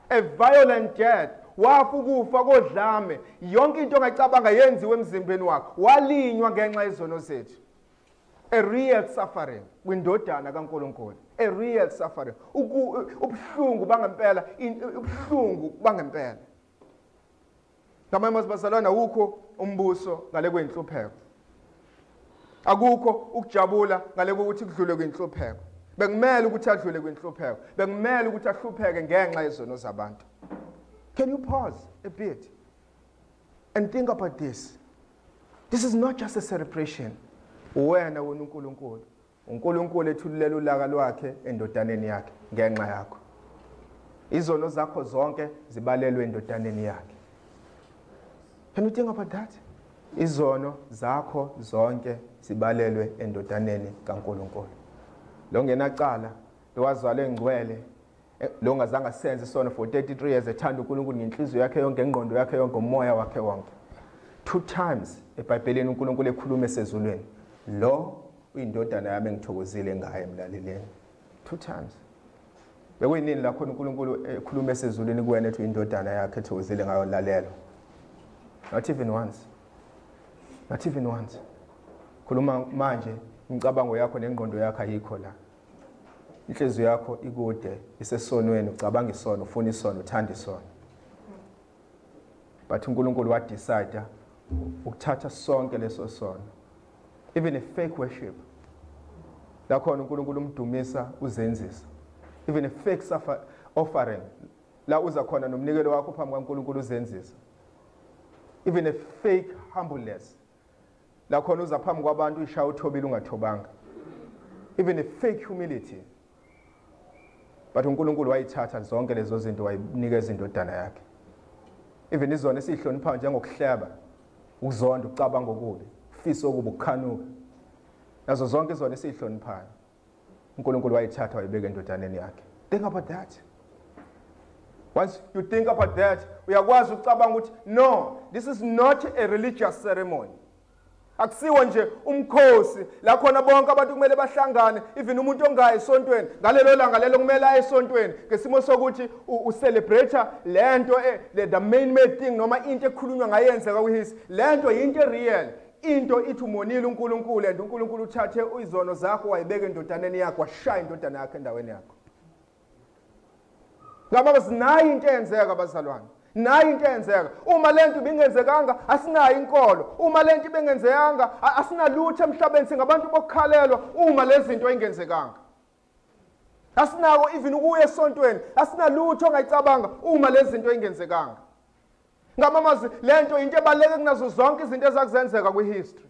A violent death, wafa ukufa kodlame, yonke into ongayicabanga yenziwe emzimbeni wakho, walinywa ngenxa yezono zethu. A real suffering kwindodana kaNkulunkulu. A real suffering. Ubuhlungu bangempela, ubuhlungu bangempela. Ngamanye bazalwana awukho umbuso ngale kwenhlupheko. Akukho ukujabula ngale kokuthi kudlule kwenhlupheko. Bekumele ukuthi adlule kwenhlupheko. Bekumele ukuthi ahlupheke ngenxa yezono zabantu. Can you pause a bit and think about this? This is not just a celebration. Wena uNkulunkulu, uNkulunkulu ethululela ulaka lwakhe endodaneni yakhe ngenxa yakho. Izono zakho zonke zibalelwe endodaneni yakhe. Can you think about that? Izono zakho zonke zibalelwe endodaneni kaNkulunkulu. Lo ngenacala, lo wazalwe engcwele, lo ngazange senze isono for 33 years, ethanda uNkulunkulu ngenhliziyo yakhe yonke, ngqondo yakhe yonke, umoya wakhe wonke. 2 times eBhayibhelini uNkulunkulu ekhuluma esezulwini, lo uyindodana yami engithokozile ngaye emlaleleni. 2 times. Bekuyinini la khona uNkulunkulu ekhuluma esezulwini kuwena ethi uyindodana yakhe ethokozile ngayo lalelo? Not even once. Not even once. Khuluma manje imicabango yakho nengqondo yakho ayikho la. Inhliziyo yakho ikude, isesonweni, ucabanga isono, ufuna isono, uthanda isono. But uNkulunkulu wa decide ukuthatha sonke leso sono, even a fake worship la khona uNkulunkulu umdumisa uzenzisa, even a fake offering la uza khona nomnikelo wakho phambi kaNkulunkulu uzenzisa, even a fake humbleness la khona uza phambi kwabantu ishaya uthobile ungathobanga, even a fake humility. But uNkulunkulu wayithatha zonke lezo zinto wayinikeza indodana yakhe, even izona esihloniphayo njengokuhleba, ukuzonda, ucabanga okubi, ufisa okubi, ukukhanuka, nazo zonke izona esihloniphayo uNkulunkulu wayithatha wayibeka endodaneni yakhe. Think about that. Once you think about that, uyakwazi ucabanga ukuthi no, this is not a religious ceremony. Akusiwo nje umkhosi la khona bonke abantu kumele bahlangane, even umuntu ongayi esontweni ngalelo langa lelo kumele aye esontweni ngesimo sokuthi ucelebrate lento the main thing noma into ekhulunywa ngayenzeka kuhisi. Lento into real, into ithi umonile uNkulunkulu and uNkulunkulu uthathe izono zakho wayibeka endodaneni yakho, washaya indodana yakhe endaweni yakho. Ngaba sinayi into eyenzeka bazalwane, nayi into eyenzeka. Uma lento ibingenzekanga asinayo inkolo, uma lento ibingenzekanga asinalutho emhlabeni, singabantu bokukhalelwa uma lezi zinto ingenzekanga. Asinako even ukuya esontweni, asinalutho ongayicabanga uma lezi zinto ingenzekanga. Ngamamazi lento into ebaleke kunazo zonke izinto ezakuzenzeka kwihistory.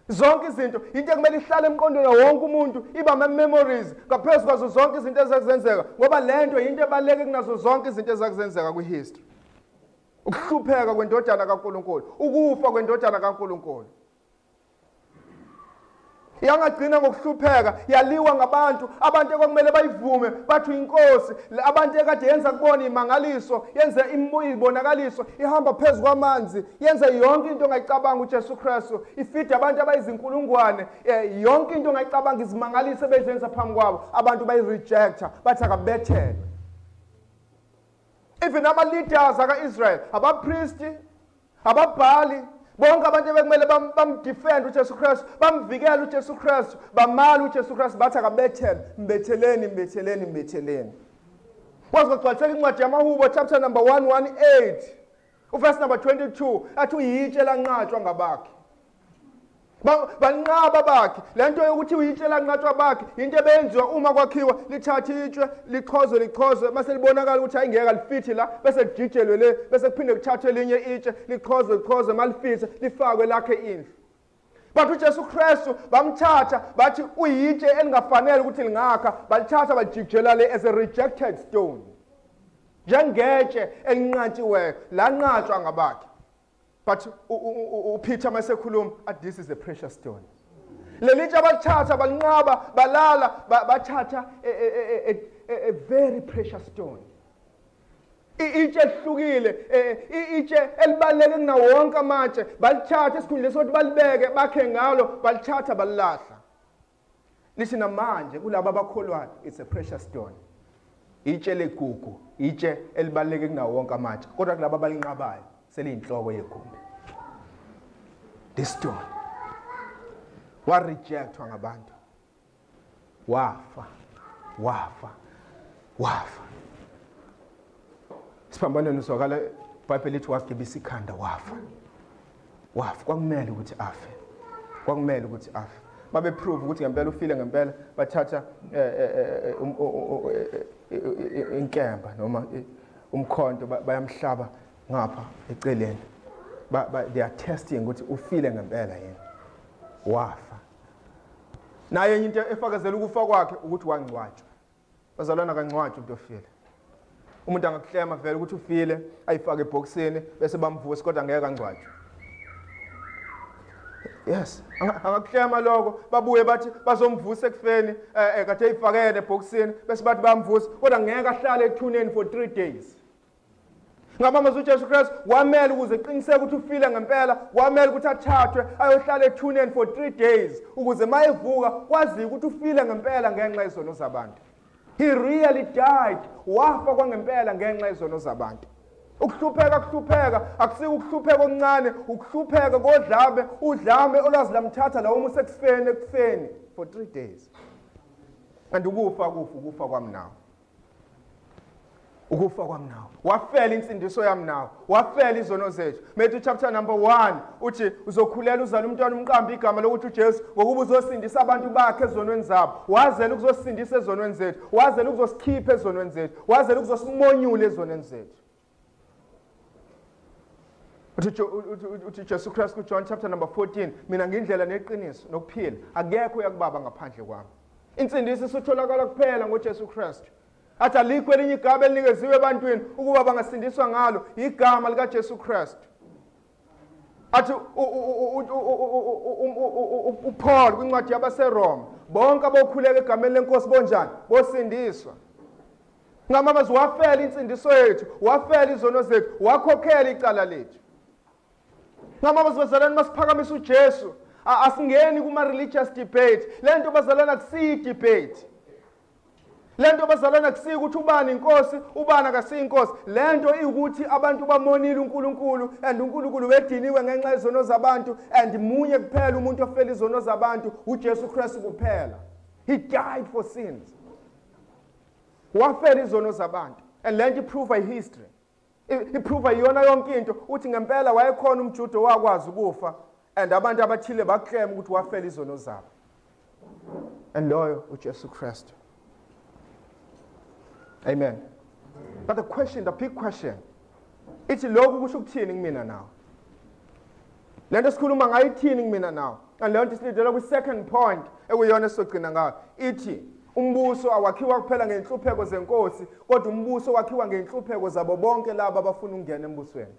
Zonke izinto into ekumele ihlale emqondweni wonke umuntu, iba memories ngaphezu kwazo zonke izinto ezakuzenzeka, ngoba lento into ebaleke kunazo zonke izinto ezakuzenzeka kwihistory. Ukuhlupheka kwendodana kaNkulunkulu, ukufa kwendodana kaNkulunkulu. Yangagcina ngokuhlupheka, yaliwa ngabantu, abantu ekumele bayivume bathi inkosi, abantu ekade yenza kubona imangaliso, yenza ibonakaliso, ihamba phezulu kwamanzi, yenza yonke into ongayicabanga uJesu Kristu, ifida abantu abayizinkulungwane, yonke into ongayicabanga izimangaliso ebezenza phambi kwabo, abantu bayirejecta, bathi akabethelwe. Even ama-leaders aka-Israel, abapristi, ababhali, bonke abantu bekumele bamdefend uJesu Kristu, bamvikela uJesu Kristu, bamala uJesu Kristu, bathi akabethele, mbetheleni. Wazi kwagcwaliseka incwadi yamaHubo chapter number 118, uverse number 22, athi uyitshe lanqatshwa ngabakhe. Banqaba bakhe, lento yokuthi uyitshe lanqatshwa bakhe, into ebenziwa uma kwakhiwa lithatha itshwe, lichozwe, mase libonakala ukuthi ayingeka lifithi la, bese lijijelwe le, bese kuphinde kuthathwe elinye itshe, lichozwe, malifithe, lifakwe lakhe indlu. But uJesu Kristu bamthatha, bathi uyitshe elingafanele ukuthi lingakha, balithatha balijikjela le as a rejected stone. Njengetshe elinqatshiweyo, lanqatshwa ngabakhe. But Peter masekhuluma, this is a precious stone. Lelitshe abathatha balinqaba, balala, bathatha a very precious stone. Itshe ehlukile, itshe elibaleke kunawo wonke amatshe, balithatha esikhundleni sokuthi balibeke bakhe ngalo, balithatha balilahla. Lithi namanje kulabo abakholwayo, it's a precious stone. Itshe legugu, itshe elibaleke kunawo wonke amatshe, kodwa kulabo abalinqabayo seliyinhloko yegumbi. This stone warejectwa ngabantu, wafa. Siphambaneni sokala iBhayibheli lithi wagibisa ikhanda, wafa. Kwakumele ukuthi afe. Babeprove ukuthi ngempela ufile ngempela, bathatha inkemba noma umkhonto bayamhlaba ngapha eceleni. They are testing ukuthi ufile ngempela yini. Wafa. Naye into efakazela ukufa kwakhe ukuthi wangcwatshwa. Bazalwana kangcwatshwa umuntu ofile. Umuntu angakuhlema vele ukuthi ufile, ayifake ebhokisini bese bamvusa kodwa angeke angcwatshwe. Yes, angakuhlema lokho, babuye bathi bazomvusa ekufeni, kade eyifakele ebhokisini bese bathi bamvusa kodwa angeke ahlale ethuneni for 3 days. Ngamamazi uJesu Kristu kwamele ukuze eqiniseke ukuthi ufile ngempela, kwamele ukuthi athathwe ayohlala ethuneni for 3 days ukuze mayevuka kwazi ukuthi ufile ngempela ngenxa yezono zabantu. He really died, wafa kwangempela ngenxa yezono zabantu. Ukuhlupheka akusiko ukuhlupheka okuncane, ukuhlupheka kodlabe, udlame olwazi lamthatha lawo ekufeni for 3 days. And ukufa kwami nawo. ukufa kwami nawe, wafela insindiso yami nawe, wafela izono zethu. Matthew chapter number 1 uthi uzokhulela uzala umntwana umqambi igama lokuthi uJesu, ngokuba uzosindisa abantu bakhe ezonweni zabo. Wazela ukuzosindisa ezonweni zethu, wazela ukuzosikhipha ezonweni zethu, wazela ukuzosimonyula ezonweni zethu. Uthi Jesu Christ kuJohn chapter number 14, mina ngindlela neqiniso nokuphila, akekho uyakubaba ngaphandle kwami. Insindiso isitholakala kuphela ngoJesu Christ. Athi alikho elinye igama elinikeziwe ebantwini ukuba bangasindiswa ngalo, igama likaJesu Christ. Athi uPaul kwincwadi yabaseRoma, bonke abokhuleka egameni lenkosi bonjani, bosindiswa. Ngamabazi wafela insindiso yethu, wafela izono zethu, wakhokhela icala lethu. Ngamabazi bazalwane, masiphakamisa uJesu, asingeni kuma-religious debate. Le nto bazalwane akusiyi debate. Le nto bazalwane akusiyi ukuthi ubani inkosi, ubani akasiyi inkosi. Le nto iwukuthi abantu bamonile uNkulunkulu, and uNkulunkulu wediniwe ngenxa yezono zabantu, and munye kuphela umuntu ofela izono zabantu, uJesu Kristu kuphela. He died for sins. Wafela izono zabantu. And le nto iprove history. Iprove yona yonke into uthi ngempela wayekhona umJuda wakwazi ukufa, and abantu abathile baklema ukuthi wafela izono zabo. And loyo uJesu Kristu. Amen. But the question, the big question, ithi lokhu kusho ukuthini kumina nawe? Le nto sikhuluma ngayo ithini kumina nawe? And leyo nto isilidela kwi-second point ekuyona esizogcina ngayo. Ithi umbuso awakhiwa kuphela ngenhlupheko zenkosi, kodwa umbuso wakhiwa ngenhlupheko zabo bonke laba abafuna ukungena embusweni.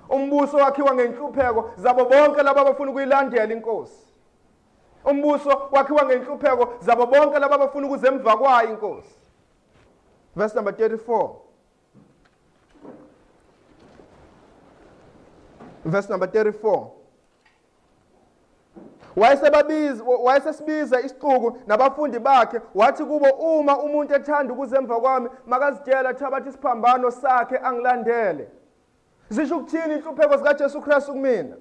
Umbuso wakhiwa ngenhlupheko zabo bonke laba abafuna ukuyilandela inkosi. Umbuso wakhiwa ngenhlupheko zabo bonke laba abafuna ukuze emva kwayo inkosi. Verse number 34. Verse number 34. Wayesesibiza isixuku nabafundi bakhe, wathi kubo, uma umuntu ethanda ukuze emva kwami, makazitshela thatha isiphambano sakhe angilandele. Zisho ukuthini inhlupheko zikaJesu Kristu kumina?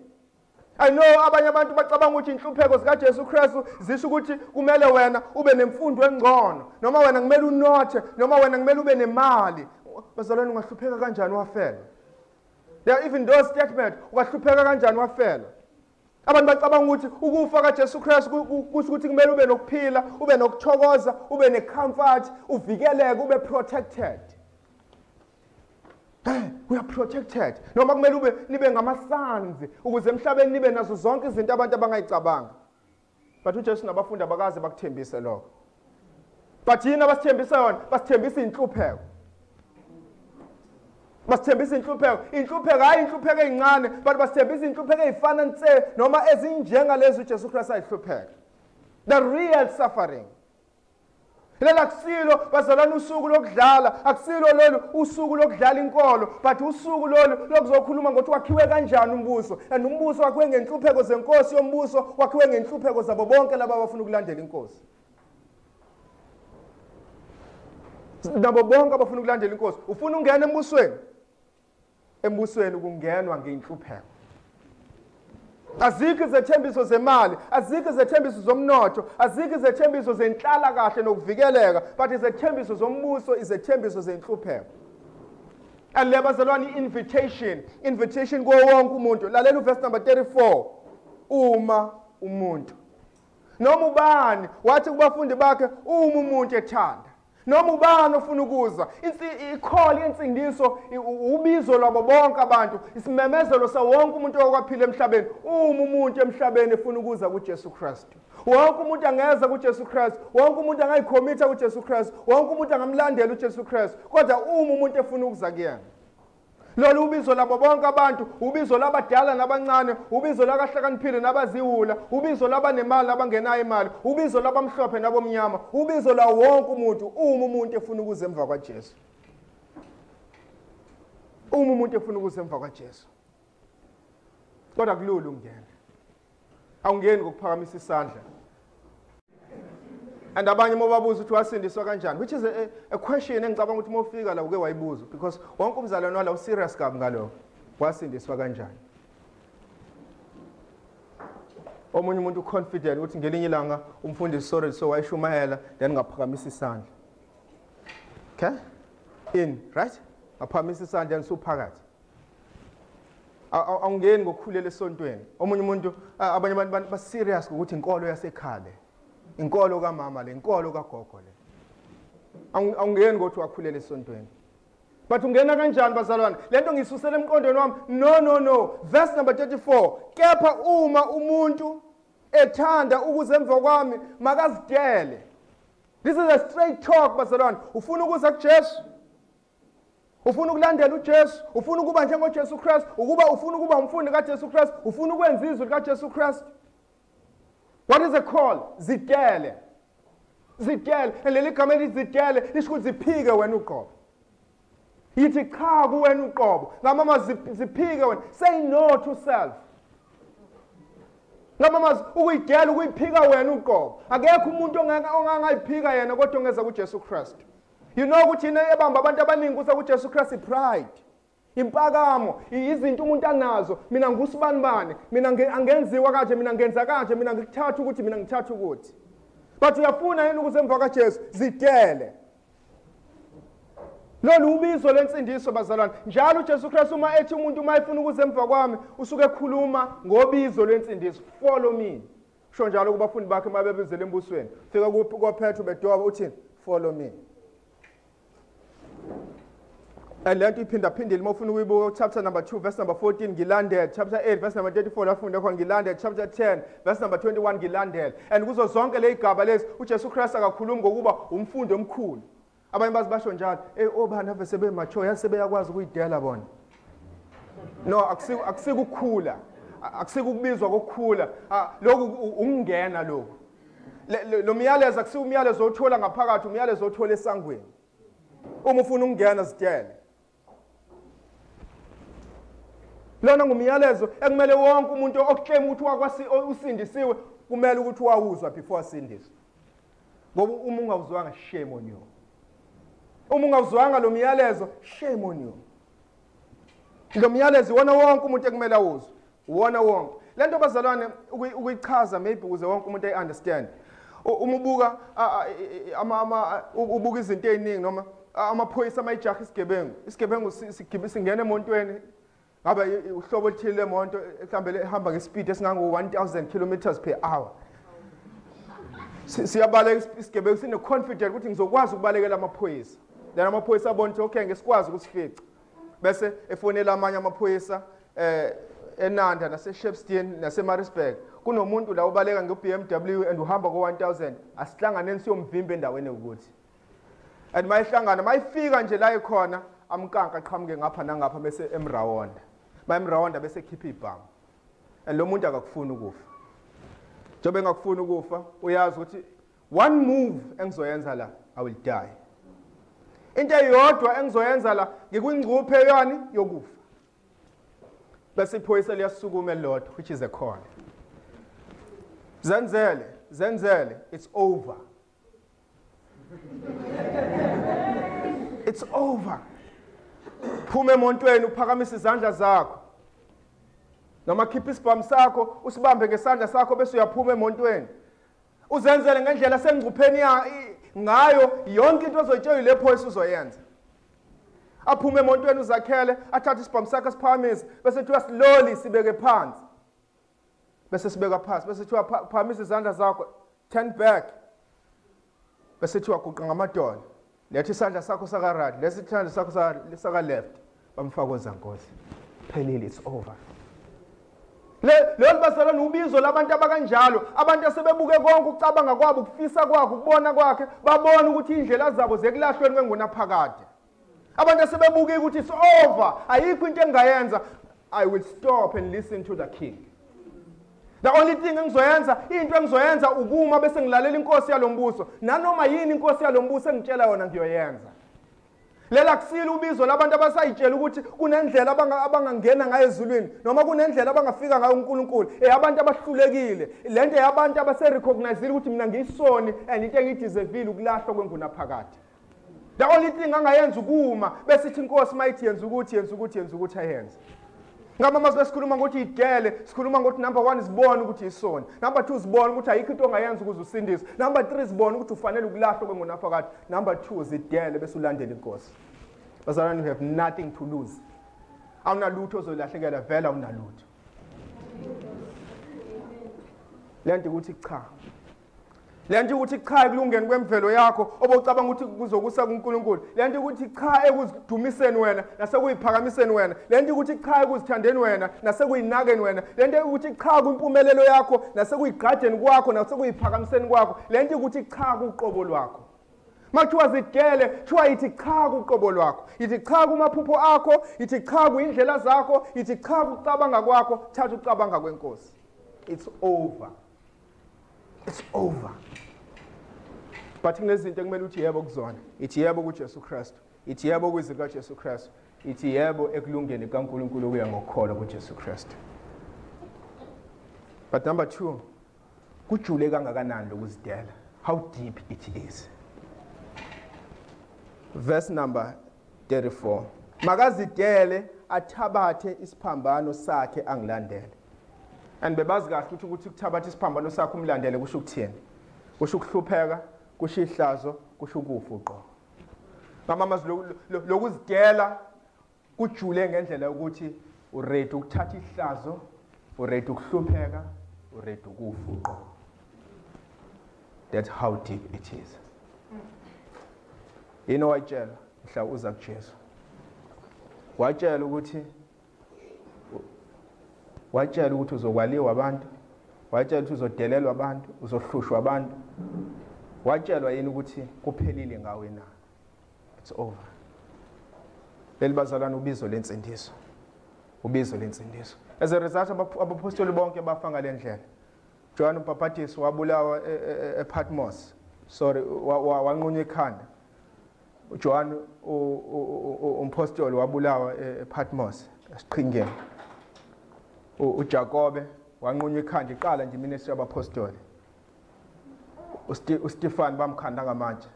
I know abanye abantu bacabanga ukuthi inhlupheko zikaJesu Kristu zisho ukuthi kumele wena ube nemfundo engcono, noma wena kumele unothe, noma wena kumele ube nemali. Bazalwane, ungahlupheka kanjani wafela? There are even those statements, ungahlupheka kanjani wafela? Abantu bacabanga ukuthi ukufa kaJesu Kristu kusho ukuthi kumele ube nokuphila, ube nokuthokoza, ube necomfort, uvikeleke, ube protected. We are protected. Noma kumele ube nibe ngamasanzi ukuze emhlabeni nibe nazo zonke izinto abantu abangayicabanga. But uJesu nabafundi abakaze bakuthembise lokho. But yini abasithembisa yona? Basithembisa inhlupheko. Basithembisa inhlupheko. Inhlupheko hayi inhlupheko ezincane, but basithembisa inhlupheko ezifana nse noma ezinjengalezi uJesu Kristu ayihlupheka. The real suffering. Lela akusilo bazalwana usuku lokudlala, akusilo lolu usuku lokudlala inkolo, but usuku lolu lokuzokhuluma ngokuthi wakhiwe kanjani umbuso. And umbuso wakhiwe ngenhlupheko zenkosi yombuso, wakhiwe ngenhlupheko zabo bonke laba abafuna ukulandela inkosi. Nabo bonke abafuna ukulandela inkosi. Ufuna ungena embusweni? Embusweni kungenwa ngenhlupheko. Azikho izethembiso zemali, azikho izethembiso zomnotho, azikho izethembiso zenhlala kahle nokuvikeleka, but izethembiso zombuso, izethembiso zenhlupheko. And le bazalwane invitation kuwo wonke umuntu. Lalela uverse number 34. Uma umuntu noma ubani wathi kubafundi bakhe, uma umuntu ethanda, noma ubani ofuna ukuza, ikholi yensindiso, ubizo lwabo bonke abantu, isimemezelo sawonke umuntu okwaphila emhlabeni. Uma umuntu emhlabeni efuna ukuza kuJesu Kristu, wonke umuntu angeza kuJesu Kristu, wonke umuntu angayikhomitha kuJesu Kristu, wonke umuntu angamlandela uJesu Kristu, kodwa uma umuntu efuna ukuza kuyena. Lolu ubizo labo bonke abantu, ubizo labadala nabancane, ubizo lakahlakaniphile nabaziwula, ubizo labanemali nabangenayo imali, ubizo labamhlophe nabomnyama, ubizo la wonke umuntu uma umuntu efuna ukuza emva kwaJesu. Uma umuntu efuna ukuza emva kwaJesu. Kodwa kulula ungena. Awungeni ngokuphakamisa isandla. And abanye mobabuza ukuthi wasindiswa kanjani, which is a question engicabanga ukuthi mofika la uke wayibuza, because wonke umzalwane wala userious kabi ngalokho. Wasindiswa kanjani? Omunye umuntu confident ukuthi ngelinye ilanga umfundisi sorry so wayishumayela then ngaphakamisa isandla. Okay? in, right? Ngaphamisa isandla nisuphakathi. Awungeni ngokukhulela esontweni. Omunye umuntu abanye abantu ba serious ukuthi inkolo yasekhale. Inkolo kaMama le, inkolo kaGogo le. Awungeni ngokuthi wakhulela esontweni. But ungena kanjani bazalwane? Lento ngisusela emqondweni wami. No. Verse number 34. Kepha uma umuntu ethanda ukuzemva kwami makazidele. This is a straight talk bazalwane. Ufuna ukuza kuJesu? Ufuna ukulandela uJesu? Ufuna ukuba njengoJesu Christ? Ufuna ukuba umfundi kaJesu Christ? Ufuna ukwenza izwi likaJesu Christ? What is it called? Zidele. Zidele. Leli gama elithi zidele lisho ukuthi ziphike wena uqobo. Yithi cha kuwena uqobo. Ngamama ziphike wena. Say no to self. Ngamama ukuyidela ukuyiphika wena uqobo. Akekho umuntu ongangayiphika yena kodwa ongeza kuJesu Christ. You know ukuthi yena ebamba abantu abaningi kusa kuJesu Christ pride. Impakamo, izinto umuntu anazo. Mina ngusibani, mina angenziwa kanje, mina ngenza kanje, mina ngikuthatha ukuthi, mina ngithatha ukuthi. But uyafuna yena ukuzemva kaJesu, zidele. Lolu ubizo lensindiso bazalwane. Njalo uJesu Christ uma ethi umuntu uma efuna ukuzemva kwami, usuke ekhuluma ngobizo lensindiso. Follow me. Sho njalo kubafundi bakhe mabebizele embusweni. Fika kuPetru bedoba uthini? Follow me. And lento iphinda-phindile uma ufuna ukuyibuka chapter number 2 verse number 14 ngilandele, chapter 8 verse number 34 lafunda khona ngilandele, chapter 10 verse number 21 ngilandele. And kuzo zonke le igaba lezi uJesu Christ akakhulumi ngokuba umfundi omkhulu. Abanye basho njalo, obani ave sebe mature yasebeyakwazi ukuyidela bona. No, akusikukhula. Akusikubizwa kokukhula. Lokhu ungena lokhu. Lo myalezo akusikumyalezo othola ngaphakathi, umyalezo othola esangweni. Uma ufuna ukungena zidele. Lona ngumyalezo ekumele wonke umuntu okuclaim ukuthi usindisiwe kumele ukuthi wawuzwa before asindiswe. Ngoba uma ungawuzwanga shame on you. Uma ungawuzwanga lo myalezo shame on you. Lo myalezo wona wonke umuntu ekumele awuzwe. Wona wonke. Lento bazalwane ukuyichaza maybe ukuze wonke umuntu understand. Uma ubuka ubuka izinto eziningi noma amaphoyisa amayijaha isigebengu singena emontweni ngabe uhlobo oluthile lemonto mhlambe ehamba ngespeed esingango 1000 kilometers per hour. Siyabaleka isigebengu sine confident ukuthi ngizokwazi ukubalekela amaphoyisa. Lana amaphoyisa abona ukuthi okay ngesikwazi ukusifica. Bese efonela amanye amaphoyisa eNanda naseShepstone naseMaritzburg. Kunomuntu la ubaleka ngeBMW and uhamba ko1000 asihlanganeni siyomvimba endaweni ukuthi. And mayihlangana mayifika nje la ekhona amkanka aqhamuke ngapha nangapha bese emrawonda. Bayemrawonda bese khipha ibhamu. And lo muntu akakufuna ukufa. Njobe ngakufuna ukufa uyazi ukuthi one move engizoyenza la I will die. Into eyodwa engizoyenza la ngikungcuphe yani yokufa. Bese iphoyisa liyasukuma elodwa which is a call. Zenzele, it's over. It's over. Phuma emontweni uphakamisa izandla zakho. Noma khipha isibhamu sakho usibambe ngesandla sakho bese uyaphuma emontweni. Uzenzele ngendlela sengcupheni ngayo yonke into ozoyitshela le phoyisa uzoyenza. Aphume emontweni uzakhele athathe isibhamu sakhe siphakamisa bese thiwa slowly sibeke phansi. Bese sibeka phansi bese thiwa phamisa izandla zakho turn back. Bese thiwa guqa ngamadolo. Lethi isandla sakho saka right, lethi isandla sakho saka left. Bamfaka ozankosi. Phelile it's over. Lo bazalwane ubizo labantu abakanjalo, abantu asebebuke konke ukucabanga kwabo, ukufisa kwakhe, ukubona kwakhe, babona ukuthi indlela zabo zekulahlweni kwengunaphakade. Abantu asebebuke ukuthi it's over, ayikho into engayenza. I will stop and listen to the king. The only thing engizoyenza, into engizoyenza ukuma bese ngilalela inkosi yalombuso. Nanoma yini inkosi yalombuso engitshela yona ngiyoyenza. Lela kusile ubizo labantu abasayitshela ukuthi kunendlela abangangena ngayo ezulwini noma kunendlela abangafika ngayo uNkulunkulu. Abantu abahlulekile. Lento yabantu abase recognize ukuthi mina ngiyisoni and into engideserve ukulahlwa kwengunaphakade. The only thing angayenza ukuma bese ithi inkosi mayithi yenza ukuthi ayenze. Ngama sikhuluma ukuthi idele, sikhuluma ukuthi number 1 isibona ukuthi isoni. Number 2 isibona ukuthi ayikho into ongayenza ukuze usindise. Number 3 isibona ukuthi ufanele ukulahlwa kwengunaphakade. Number 2 zidele bese ulandela inkosi. Bazalwane, you have nothing to lose. Awunalutho ozolahlekela vela awunalutho. Lento ukuthi cha. Lento ukuthi cha ekulungeni kwemvelo yakho obocabanga ukuthi kuzokusa kuNkulunkulu. Lento ukuthi cha ekuzidumiseni wena nasekuyiphakamiseni wena. Lento ukuthi cha ekuzithandeni wena nasekuyinakeni wena. Lento ukuthi cha kwimpumelelo yakho nasekuyigadeni kwakho nasekuyiphakamiseni kwakho. Lento ukuthi cha kuqobo lwakho. Makuthiwa zidele, kuthiwa yithi cha kuqobo lwakho. Yithi cha kumaphupho akho, yithi cha kuyindlela zakho, yithi cha kucabanga kwakho, thatha ucabanga kwenkosi. It's over. It's over. But kunezinto ekumele uthi yebo kuzona. Ithi yebo kuJesu Kristu. Ithi yebo kwizwi kaJesu Kristu. Ithi yebo ekulungeni kaNkulunkulu kuya ngokukholwa kuJesu Kristu. But number 2, kujule kangakanani lokuzidela. How deep it is. Verse number 34. Makazidele athabathe isiphambano sakhe angilandele. And bebazi kahle ukuthi ukuthabatha isiphambano sakhe umlandele kusho ukuthini. Kusho ukuhlupheka, kusho ihlazo, kusho ukufa uqobo. Ngamamazi lokuzidela kujule ngendlela ukuthi uready ukuthatha ihlazo, uready ukuhlupheka, uready ukufa uqobo. That's how deep it is. Yini wayitshela mhla uza kuJesu. Watshela ukuthi uzokwaliwa abantu, watshela ukuthi uzodelelwa abantu, uzohlushwa abantu. Watshelwa yini ukuthi kuphelile ngawe na. It's over. Belibazalana ubizo lensindiso. Ubizo lensindiso. As a result abapostoli bonke bafa ngale John umpapatisi wabulawa ePatmos. Sorry, wanqunywa ikhanda. John umpostoli wabulawa ePatmos esiqhingeni. uJakobe wanqunywa ikhanda iqala nje ministry yabapostoli. uStefan bamkhanda ngamatshe.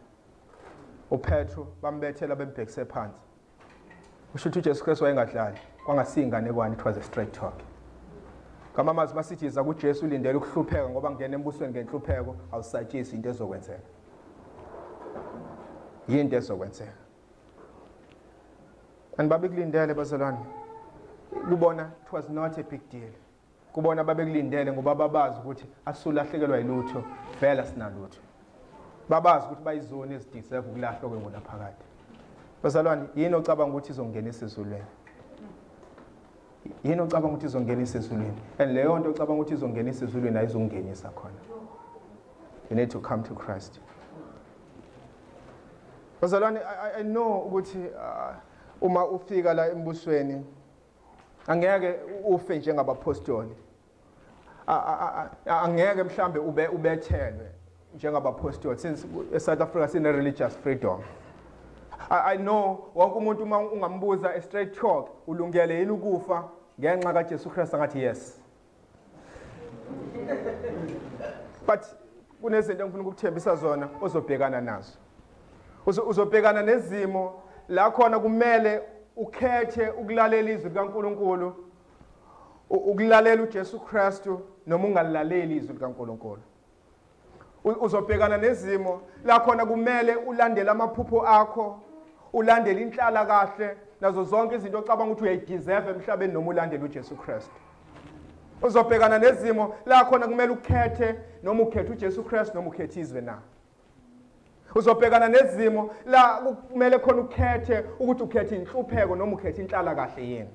uPetro bambethela bembhekise phansi. Usho ukuthi uJesu Kristu wayengadlali kwangasingane kwani, it was a straight talk. Ngamamazi masithi iza kuJesu ulindele ukuhlupheka ngoba ngene embusweni ngenhlupheko awusatshisi into ezokwenzeka. Yinto ezokwenzeka. And babekulindele bazalwane. Kubona it was not a big deal. Kubona babekulindele ngoba babazi ukuthi asulahlekelwa yilutho vela sinalutho. Babazi ukuthi bayizona ezideserve ukulahlwa kwengona phakathi. Bazalwane, yini ocabanga ukuthi izongenisa ezulwini? Yini ocabanga ukuthi izongenisa ezulwini? And leyo nto ocabanga ukuthi izongenisa ezulwini ayizongenisa khona. You need to come to Christ. Bazalwane, I know ukuthi uma ufika la embusweni angeke ufe njengabapostoli. Angeke mhlambe ubethelwe njengabapostoli since eSouth Africa sine religious freedom. I know wonke umuntu uma ungambuza a straight talk ulungele yini ukufa ngenxa kaJesu Kristu ngathi yes. But kunezinto engifuna ukukuthembisa zona ozobhekana nazo. Uzobhekana nezimo la khona kumele ukhethe ukulalela izwi likaNkulunkulu, ukulalela uJesu Kristu noma ungalaleli izwi likaNkulunkulu. Uzobhekana nezimo la khona kumele ulandele amaphupho akho, ulandele inhlala kahle nazo zonke izinto ocabanga ukuthi uyayideserve emhlabeni noma ulandele uJesu Kristu. Uzobhekana nezimo la khona kumele ukhethe noma ukhethe uJesu Kristu noma ukhethe izwe na. Uzobhekana nezimo la kumele khona ukhethe ukuthi ukhethe inhlupheko noma ukhethe inhlala kahle yini.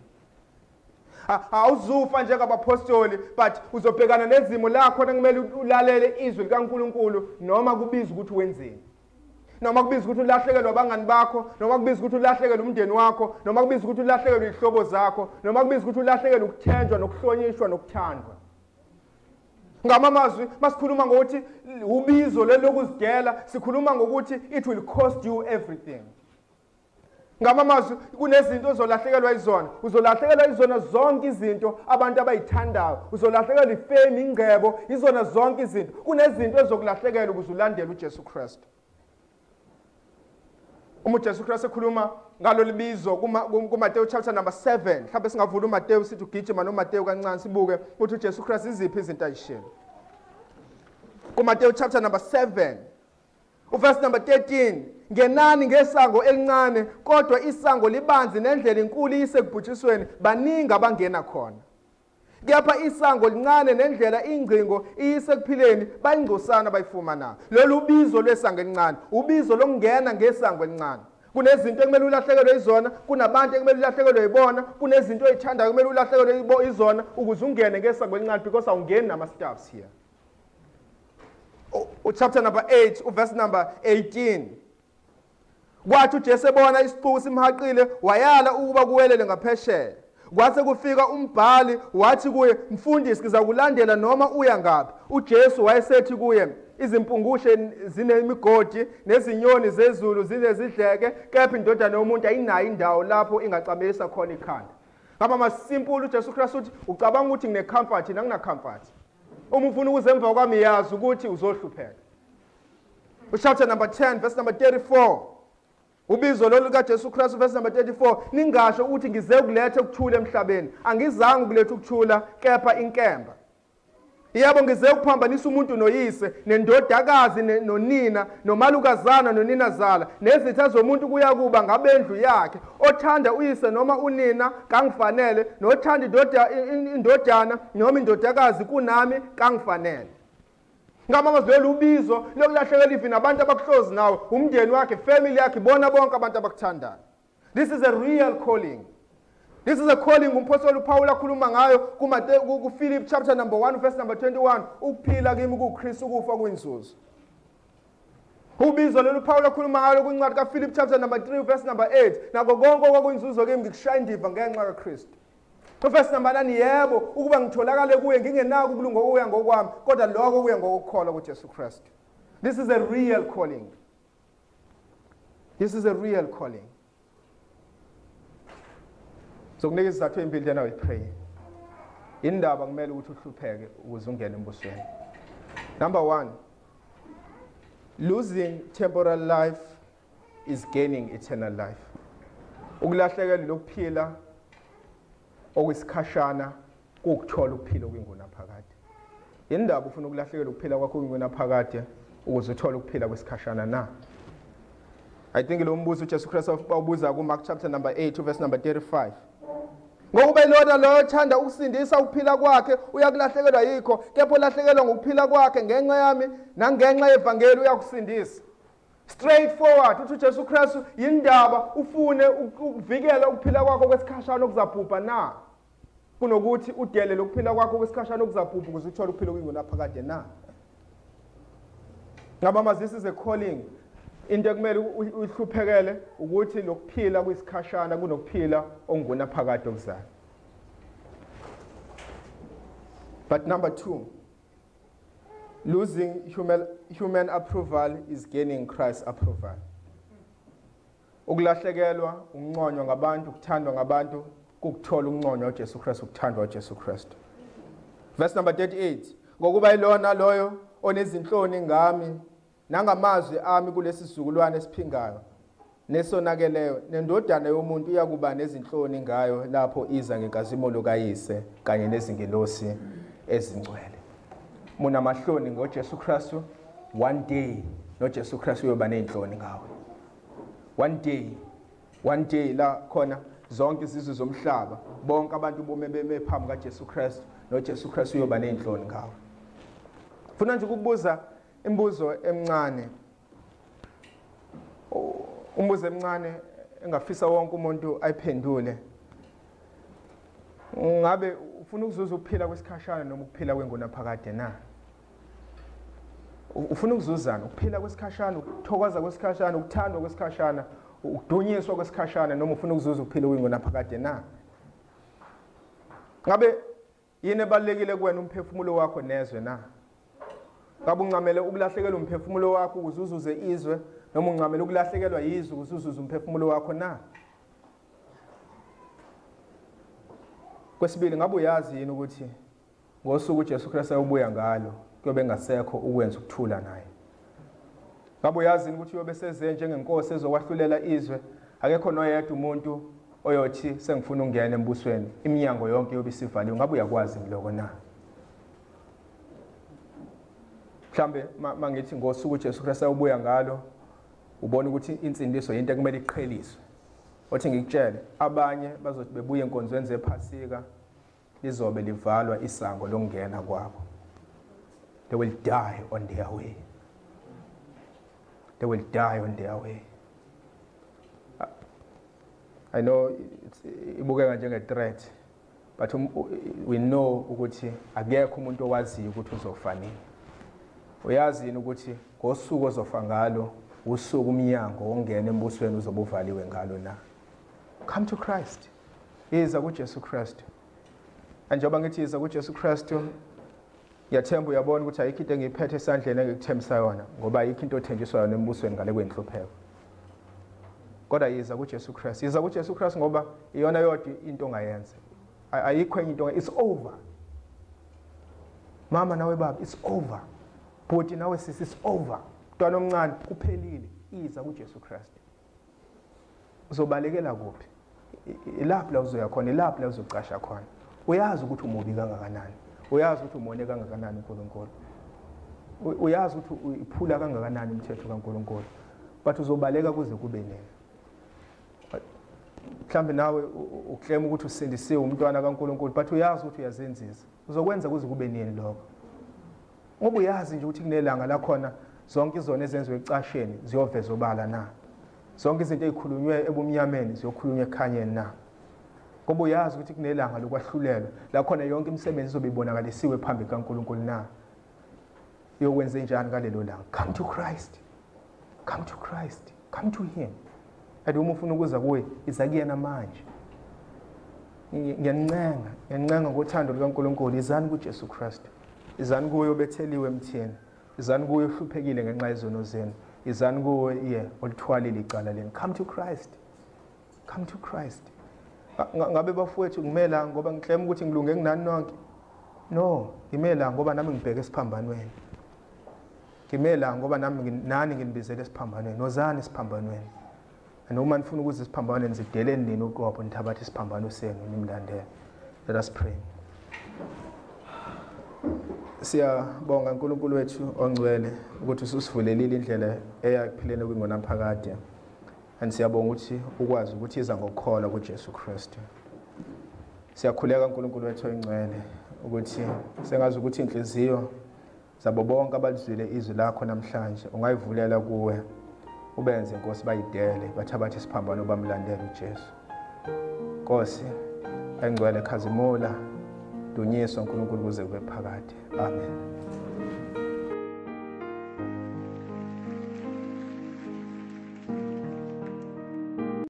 Awuzufa njengabapostoli but uzobhekana nezimo la khona kumele ulalele izwi likaNkulunkulu noma kubiza ukuthi wenzeni. Noma kubiza ukuthi ulahlekelwe abangani bakho, noma kubiza ukuthi ulahlekelwe umndeni wakho, noma kubiza ukuthi ulahlekelwe izihlobo zakho, noma kubiza ukuthi ulahlekelwe ukuthenjwa nokuhlonishwa nokuthandwa. Ngamamazwi masikhuluma ngokuthi ubizo lokuzidela, sikhuluma ngokuthi it will cost you everything. Ngamamazwi kunezinto ozolahlekelwa izona, uzolahlekelwa izona zonke izinto abantu abayithandayo, uzolahlekelwa ifame, ingcebo, izona zonke izinto. Kunezinto ezokulahlekelwa ukuze ulandele uJesu Kristu. Uma uJesu Kristu ekhuluma ngalo libizo kuMateyu chapter number 7, mhlawumbe singavula uMateyu sithi ugijima noMateyu kancane sibuke ukuthi uJesu Kristu iziphi izinto ayishilo. KuMateyu chapter number 7 Verse number 13, ngenani ngesango elincane kodwa isango libanzi nendlela inkulu iyisekubhujisweni baningi abangena khona. Kepha isango lincane nendlela ingcingo iyisekuphileni bayingcosana bayifumana. Lolu ubizo lwesango elincane, ubizo lokungena ngesango elincane. Kunezinto ekumele ulahlekelwe izona, kunabantu ekumele ulahlekelwe yibona, kunezinto oyithandayo ekumele ulahlekelwe izona ukuze ungene ngesango elincane because awungeni nama-staffs here. Chapter number 8, verse number 18. Kwathi uJesu ebona isiqubu simhaqile wayala ukuba kuwelele ngaphesheya. Kwase kufika umbhali wathi kuye, mfundisi ngizakulandela noma uya ngaphi. uJesu wayesethi kuye, izimpungushe zinemigodi nezinyoni zezulu zinezidleke, kepha indodana yomuntu ayinayo indawo lapho ingacamisa khona ikhanda. Ngaba masimple uJesu Kristu uthi ucabanga ukuthi ngine comfort na ngina comfort. Uma ufuna ukuzemva kwami yazi ukuthi uzohlupheka. Chapter number 10 verse number 34. Ubizo lolu kaJesu Kristu verse number 34, ningasho ukuthi ngize ukuletha ukuthula emhlabeni. Angizange ukuletha ukuthula kepha inkemba. Yebo ngize ukuphambanisa umuntu noyise nendodakazi nonina nomalukazana noninazala nezitha zomuntu kuya kuba ngabendlu yakhe. Othanda uyise noma unina kangifanele, nothanda indodana noma indodakazi kunami kangifanele. Ngama lolu ubizo lokulahlekelwa ivi nabantu abakuhlozi nawe, umndeni wakhe, family yakhe, bona bonke abantu abakuthandayo. This is a real calling. This is a calling umpostoli uPaul akhuluma ngayo kuPhilip chapter number 1 verse number 21, ukuphila kimi kuKristu ukufa kuyinzuzo. Ubizo lolu Paul akhuluma ngalo kwincwadi kaPhilip chapter number 3 verse number 8, nako konke okwakuyinzuzo kimi ngikushaya indiva ngenxa kaKristu. Verse number 9, yebo ukuba ngitholakale kuye ngingenako ukulunga okuya ngokwami kodwa lokho kuya ngokukholwa kuJesu Kristu. This is a real calling. This is a real calling. So kunika isizathu ezimbili then I will pray. Indaba kumele ukuthi uhlupheke ukuze ungene embusweni. Number 1, losing temporal life is gaining eternal life. Ukulahlekelwa lokuphila okwesikhashana ukuthola ukuphila okwingunaphakade. Indaba ufuna ukulahlekelwa ukuphila kwakho okwingunaphakade ukuze uthole ukuphila kwesikhashana na? I think lo mbuzo uJesu Kristu awubuza kuMark chapter number 8 verse number 35. Ngokuba lona lo othanda ukusindisa ukuphila kwakhe uyakulahlekelwa yikho, kepha ulahlekelwa ngokuphila kwakhe ngenxa yami nangenxa yevangeli uyakusindisa. Straightforward uthi uJesu Kristu indaba ufune ukuvikela ukuphila kwakho kwesikhashana okuzabhubha na, kunokuthi udele lokuphila kwakho kwesikhashana okuzabhubha ukuze uthole ukuphila okwingunaphakade na. Ngaba this is a calling. Into ekumele uhluphekele ukuthi lokuphila kwesikhashana kunokuphila ongunaphakade okuzayo. But number 2, losing human approval is gaining Christ's approval. Ukulahlekelwa, ukunconywa ngabantu, ukuthandwa ngabantu, kukuthola ukunconywa uJesu Kristu, ukuthandwa uJesu Kristu. Verse number 38, ngokuba ilona loyo onezinhloni ngami nangamazwi ami kulesi sizukulwane esiphingayo nesonakeleyo nendodana yomuntu iyakuba nezinhloni ngayo lapho iza ngenkazimolo kayise kanye nezingelosi ezingcwele. Muna mahloni ngoJesu Kristu, one day noJesu Kristu uyoba nezinhloni ngawe. One day la khona zonke izizwe zomhlaba bonke abantu bome phambi kaJesu Kristu noJesu Kristu uyoba nezinhloni ngawe. Funa nje ukubuza imbuzo emncane. Umbuzo emncane engafisa wonke umuntu ayiphendule. Ngabe ufuna ukuzuza ukuphila kwesikhashana noma ukuphila kwengunaphakade na? Ufuna ukuzuzana ukuphila kwesikhashana, ukuthokoza kwesikhashana, ukuthandwa kwesikhashana, ukudunyiswa kwesikhashana noma ufuna ukuzuza ukuphila kwengunaphakade na? Ngabe yini ebalekile kuwena umphefumulo wakho nezwe na? Ngabe ungamele ukulahlekelwa umphefumulo wakho ukuze uzuze izwe noma ungamele ukulahlekelwa yizwe ukuze uzuze umphefumulo wakho na? Kwesibili, ngabe uyazi yini ukuthi ngosuku uJesu Kristu ayobuya ngalo kuyobe ngasekho ukwenza ukuthula naye? Ngabe uyazi yini ukuthi uyobe seze njengenkosi ezokwahlulela izwe, akekho noyedwa umuntu oyothi sengifuna ungena embusweni, iminyango yonke yobe isivaliwe? Ngabe uyakwazi lokho na? Mhlambe mangithi ngosuku uJesu Kristu ubuya ngalo ubona ukuthi insindiso into ekumele iqheliswe. Othi ngikutshele abanye bazothi bebuye enkonzweni zephasika lizobe livalwa isango lokungena kwabo. They will die on their way. They will die on their way. I know ibukeka njenge-threat, but we know ukuthi akekho umuntu owaziyo ukuthi uzofa nini. Uyazi ukuthi ngosuku ozofa ngalo usuku umnyango ongena embusweni uzobe uvaliwe ngalo na. Come to Christ. Iza kuJesu Kristu. Njengoba ngithi iza kuJesu Kristu, ngiyathemba uyabona ukuthi ayikho into engiyiphethe esandleni engikuthembisa yona ngoba ayikho into othenjiswa yona embusweni ngale kwenhlupheko. Kodwa iza kuJesu Kristu. Iza kuJesu Kristu ngoba iyona yodwa into ongayenza. Ayikho enye into, it's over. Mama nawe baba, it's over. Bhuti nawe sisi, it's over. Mntwana omncane kuphelile. Iza kuJesu Kristu. Uzobalekela kuphi? Ilapho la uzoya khona, ilapho la uzocasha khona. Uyazi ukuthi umubi kangakanani. Uyazi ukuthi umone kangakanani uNkulunkulu. Uyazi ukuthi uyiphula kangakanani imithetho kaNkulunkulu. But uzobaleka kuze kube nini. Mhlambe nawe uklema ukuthi usindisiwe umntwana kaNkulunkulu, but uyazi ukuthi uyazenzisa. Uzokwenza kuze kube nini lokho? Ngoba uyazi nje ukuthi kunelanga la khona zonke izona ezenziwe ecasheni ziyoveza obala na. Zonke izinto ezikhulunywe ebumnyameni ziyokhulunywa ekhanyeni na. Ngoba uyazi ukuthi kunelanga lokwahlulelwa la khona yonke imisebenzi izobe ibonakalisiwe phambi kaNkulunkulu na. Uyokwenza njani ngalelo langa? Come to Christ. Come to Christ. Come to him. Ade uma ufuna ukuza kuye iza kuyena manje. Ngiyancenga ngothando likaNkulunkulu izani kuJesu Kristu. Izani kuye obetheliwe emthini. Izani kuye ohluphekile ngenxa yezono zenu. Izani kuye olithwalile icala leni. Come to Christ. Come to Christ. Ngabe bafowethu kumele ngoba ngiklema ukuthi ngilunge kunani nonke. No, ngimela ngoba nami ngibheke esiphambanweni. Ngimela ngoba nani nginibizele esiphambanweni. Nozani esiphambanweni. Noma nifuna ukuze isiphambanweni zideleni nini uqopho nithabathe isiphambano senu nimlandele. Let us pray. Siyabonga uNkulunkulu wethu ongcwele ukuthi usivulelile indlela eyakuphileni kwingona phakade. And siyabonga ukuthi ukwazi ukuthi iza ngokukholwa kuJesu Kristu. Siyakhuleka uNkulunkulu wethu ongcwele ukuthi sengazi ukuthi inhliziyo zabo bonke abalizwile izwi lakho namhlanje ungayivulela kuwe. Ubenze Nkosi bayidele bathabathe isiphambano bamlandela uJesu. Nkosi engcwele khazimula dunyiswa uNkulunkulu kuze kube phakade. Amen.